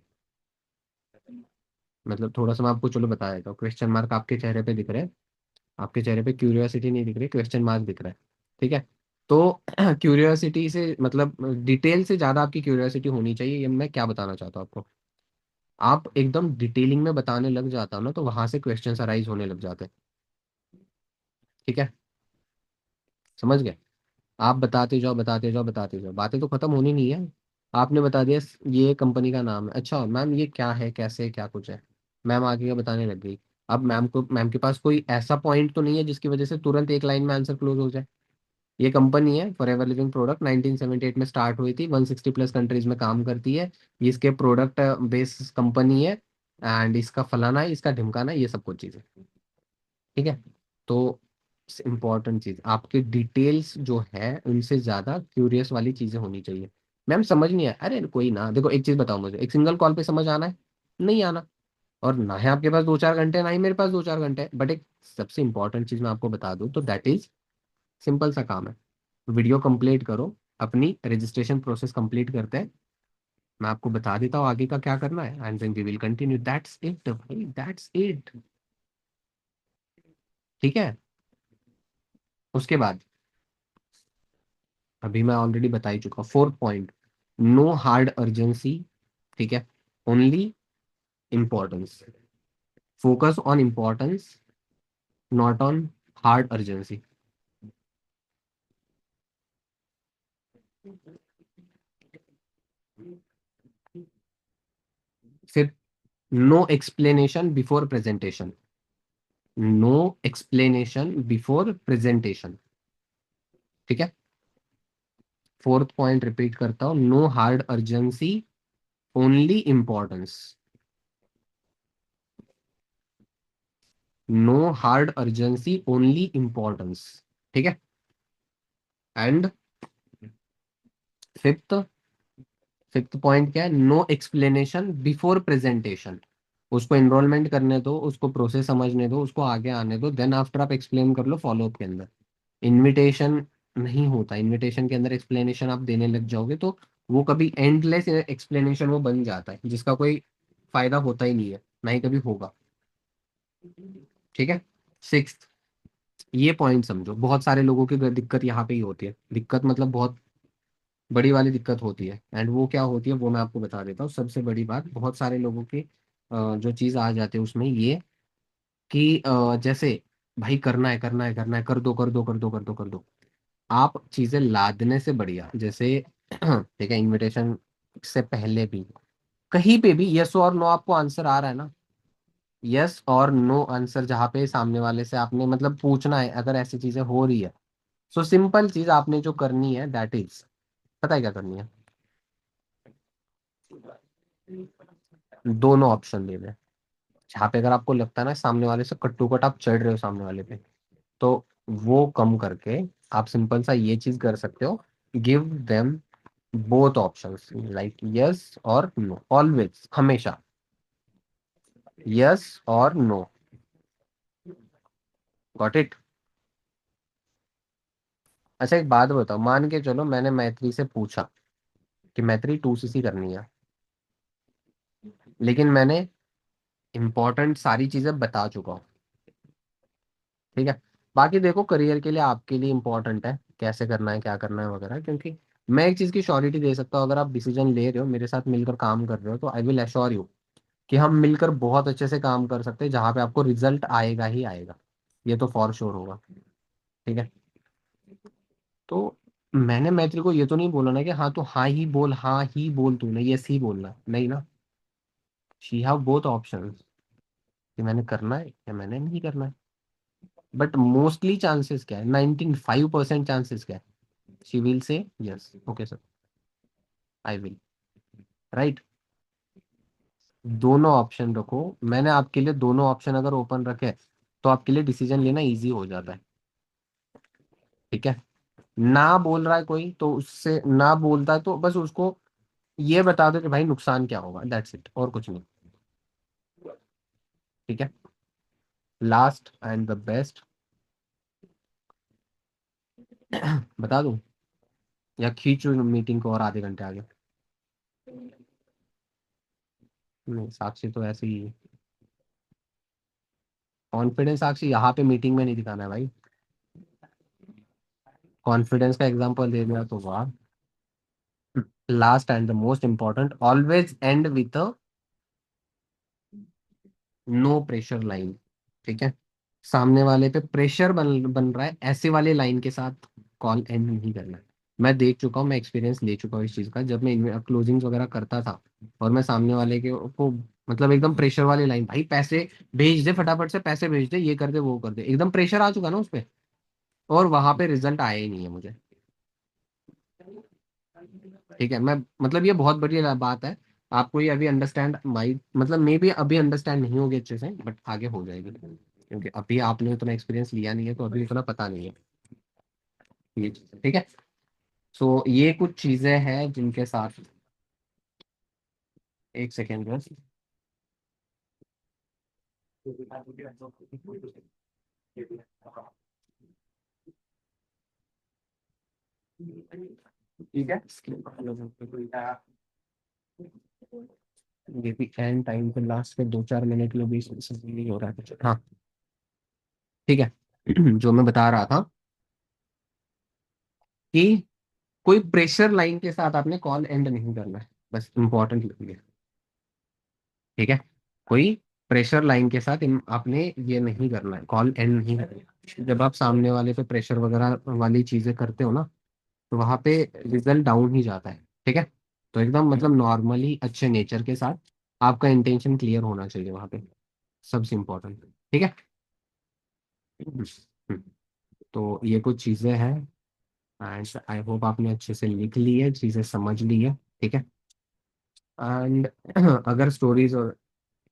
[SPEAKER 1] मतलब थोड़ा सा मैं आपको चलो बता देता हूँ। क्वेश्चन मार्क आपके चेहरे पे दिख रहे हैं, आपके चेहरे पे क्यूरियोसिटी नहीं दिख रही, क्वेश्चन मार्क दिख रहा है। ठीक है। तो क्यूरियोसिटी से मतलब डिटेल से ज्यादा आपकी क्यूरियोसिटी होनी चाहिए, ये मैं क्या बताना चाहता हूँ आपको। आप एकदम डिटेलिंग में बताने लग जाता हो ना, तो वहां से क्वेश्चंस अराइज होने लग जाते हैं। ठीक है, समझ गए। आप बताते जाओ बताते जाओ बताते जाओ, बातें तो खत्म होनी नहीं है। आपने बता दिया ये कंपनी का नाम है, अच्छा मैम ये क्या है कैसे क्या कुछ है, मैम आगे का बताने लग गई। अब मैम के पास कोई ऐसा पॉइंट तो नहीं है जिसकी वजह से तुरंत एक लाइन में आंसर क्लोज हो जाए। ये कंपनी है फॉरएवर लिविंग प्रोडक्ट, 1978 में स्टार्ट हुई थी, 160 प्लस कंट्रीज में काम करती है। ये इसके प्रोडक्ट बेस कंपनी है, एंड इसका फलाना है इसका ढिमकाना है, ये सब कुछ चीज़ें। ठीक है। तो इम्पोर्टेंट चीज आपकी डिटेल्स जो है उनसे ज्यादा क्यूरियस वाली चीजें होनी चाहिए। मैम समझ नहीं आया, अरे कोई ना, देखो एक चीज बताओ मुझे, एक सिंगल कॉल पे समझ आना है? नहीं आना। और ना है आपके पास 2-4 घंटे, ना ही मेरे पास 2-4 घंटे, बट एक सबसे इंपॉर्टेंट चीज मैं आपको बता दूं तो दैट इज सिंपल सा काम है। वीडियो कंप्लीट करो, अपनी रजिस्ट्रेशन प्रोसेस कंप्लीट करते हैं, मैं आपको बता देता हूँ आगे का क्या करना है, and then we will continue, that's it भाई, दैट्स इट। ठीक है। उसके बाद अभी मैं ऑलरेडी बता ही चुका, 4 पॉइंट, नो हार्ड अर्जेंसी। ठीक है, only importance, focus on importance, not on hard urgency. फिर no explanation before presentation, no explanation before presentation. ठीक है। फोर्थ पॉइंट रिपीट करता हूं, no hard urgency, only importance, no hard urgency only importance. ठीक है। एंड फिफ्थ, फिफ्थ पॉइंट क्या है, नो एक्सप्लेनेशन बिफोर प्रेजेंटेशन। उसको एनरोलमेंट करने दो, उसको प्रोसेस समझने दो, उसको आगे आने दो, देन आफ्टर आप एक्सप्लेन कर लो फॉलो अप के अंदर। इनविटेशन नहीं होता, इनविटेशन के अंदर एक्सप्लेनेशन आप देने लग जाओगे तो वो कभी एंडलेस एक्सप्लेनेशन वो बन जाता है जिसका कोई फायदा होता ही नहीं है, ना ही कभी होगा। ठीक है। सिक्स्थ, ये पॉइंट समझो, बहुत सारे लोगों की दिक्कत यहाँ पे ही होती है, दिक्कत मतलब बहुत बड़ी वाली दिक्कत होती है, एंड वो क्या होती है वो मैं आपको बता देता हूँ। सबसे बड़ी बात, बहुत सारे लोगों की जो चीज़ आ जाती है उसमें ये कि जैसे भाई करना है करना है करना है, कर दो कर दो कर दो कर दो कर दो। आप चीज़ें लादने से बढ़िया, जैसे ठीक है, इनविटेशन से पहले भी कहीं पे भी यस और नो आपको आंसर आ रहा है ना, यस और नो आंसर जहाँ पे सामने वाले से आपने मतलब पूछना है, अगर ऐसी चीजें हो रही है, सो सिंपल चीज आपने जो करनी है दैट इज, पता है क्या करनी है? दोनों ऑप्शन दे दें। जहाँ पे अगर आपको लगता है ना सामने वाले से कट्टू कट आप चढ़ रहे हो सामने वाले पे, तो वो कम करके आप सिंपल सा ये चीज कर सकते हो, give them both options, like yes और नो, ऑलवेज, हमेशा यस और नो। Got it? अच्छा एक बात बताओ, मान के चलो मैंने मैत्री से पूछा कि मैत्री 2cc करनी है, लेकिन मैंने इंपॉर्टेंट सारी चीजें बता चुका हूँ। ठीक है। बाकी देखो करियर के लिए आपके लिए इंपॉर्टेंट है कैसे करना है क्या करना है वगैरह, क्योंकि मैं एक चीज की श्योरिटी दे सकता हूँ, अगर आप डिसीजन ले रहे हो मेरे साथ मिलकर काम कर रहे हो, तो आई विल एश्योर यू कि हम मिलकर बहुत अच्छे से काम कर सकते हैं, जहाँ पे आपको रिजल्ट आएगा ही आएगा, ये तो फॉर श्योर होगा। ठीक है। तो मैंने मैत्री को ये तो नहीं बोला ना कि हाँ तो हाँ ही बोल, हाँ ही बोल, तूने यस ही बोलना, नहीं ना। शी हैव बोथ ऑप्शन, कि मैंने करना है या मैंने नहीं करना है। बट मोस्टली चांसेस क्या है, 95% चांसेस क्या है, she will say yes, okay sir I will, right. दोनों ऑप्शन रखो, मैंने आपके लिए दोनों ऑप्शन अगर ओपन रखे तो आपके लिए डिसीजन लेना इजी हो जाता है। ठीक है। ना बोल रहा है कोई तो उससे, ना बोलता है तो बस उसको ये बता दो कि भाई नुकसान क्या होगा, दैट्स इट, और कुछ नहीं। ठीक है। लास्ट एंड द बेस्ट, बता दूं या खींचू मीटिंग को और आधे घंटे आगे? नहीं, साक्षी तो ऐसे ही, कॉन्फिडेंस साक्षी यहाँ पे मीटिंग में नहीं दिखाना है भाई। कॉन्फिडेंस का एग्जांपल दे दिया तो वाह। Last and the most important, always end with no pressure line. ठीक है, सामने वाले पे प्रेशर बन रहा है ऐसे वाले लाइन के साथ कॉल एंड नहीं करना है। मैं देख चुका हूँ, मैं एक्सपीरियंस ले चुका हूँ इस चीज़ का, जब मैं क्लोजिंग्स वगैरह करता था और मैं सामने वाले के को मतलब एकदम प्रेशर वाली लाइन, भाई पैसे भेज दे फटाफट से, पैसे भेज दे, ये कर दे वो कर दे, एकदम प्रेशर आ चुका ना उस पे, और वहां पे रिजल्ट आया ही नहीं है मुझे। ठीक है, मैं मतलब ये बहुत बड़ी बात है। आपको ये अभी अंडरस्टैंड माई मतलब मे भी अभी अंडरस्टैंड नहीं होगी अच्छे से, बट आगे हो जाएगी, क्योंकि अभी आपने उतना एक्सपीरियंस लिया नहीं है तो अभी उतना पता नहीं है ये चीज़। ठीक है, सो ये कुछ चीजें हैं जिनके साथ, एक सेकेंड बस। ठीक है, ये भी एंड टाइम पे लास्ट के 2-4 मिनट में भी नहीं हो रहा है कुछ। हाँ ठीक है। जो मैं बता रहा था कि कोई प्रेशर लाइन के साथ आपने कॉल एंड नहीं करना है, बस इंपॉर्टेंट है। ठीक है, कोई प्रेशर लाइन के साथ आपने ये नहीं करना है, कॉल एंड नहीं करना है। जब आप सामने वाले पे प्रेशर वगैरह वाली चीजें करते हो ना, तो वहां पे रिजल्ट डाउन ही जाता है। ठीक है, तो एकदम मतलब नॉर्मली अच्छे नेचर के साथ आपका इंटेंशन क्लियर होना चाहिए वहां पे, सबसे इम्पोर्टेंट। ठीक है। हम्म, तो ये कुछ चीजें हैं, एंड आई होप आपने अच्छे से लिख ली है, चीजें समझ ली है। ठीक है, एंड अगर स्टोरीज और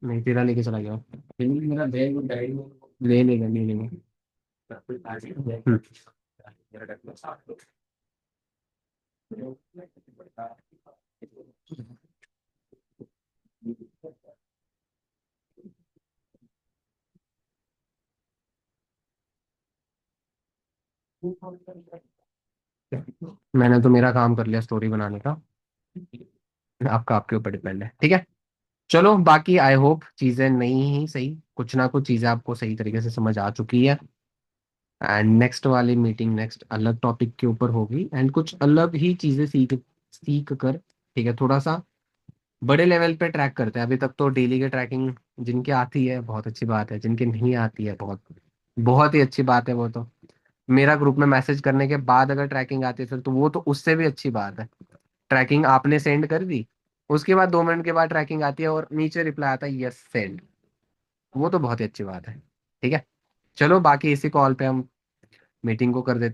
[SPEAKER 1] नहीं, तेरा लेके चला गया मेरा बैग और डायरी ले लेगा, ले लेंगे। मैंने तो मेरा काम कर लिया स्टोरी बनाने का, आपका आपके ऊपर डिपेंड है। ठीक है, चलो बाकी आई होप चीजें नहीं ही सही, कुछ ना कुछ चीजें आपको सही तरीके से समझ आ चुकी है। एंड नेक्स्ट वाली मीटिंग नेक्स्ट अलग टॉपिक के ऊपर होगी, एंड कुछ अलग ही चीजें सीख सीख कर, ठीक है, थोड़ा सा बड़े लेवल पे ट्रैक करते हैं। अभी तक तो डेली की ट्रैकिंग जिनकी आती है बहुत अच्छी बात है, जिनकी नहीं आती है बहुत बहुत ही अच्छी बात है। वो तो मेरा ग्रुप में मैसेज करने के बाद अगर ट्रैकिंग आती है फिर तो वो तो उससे भी अच्छी बात है। ट्रैकिंग आपने सेंड कर दी, उसके बाद 2 मिनट के बाद ट्रैकिंग आती है और नीचे रिप्लाई आता है यस सेंड, वो तो बहुत ही अच्छी बात है। ठीक है, चलो बाकी इसी कॉल पे हम मीटिंग को कर देते हैं।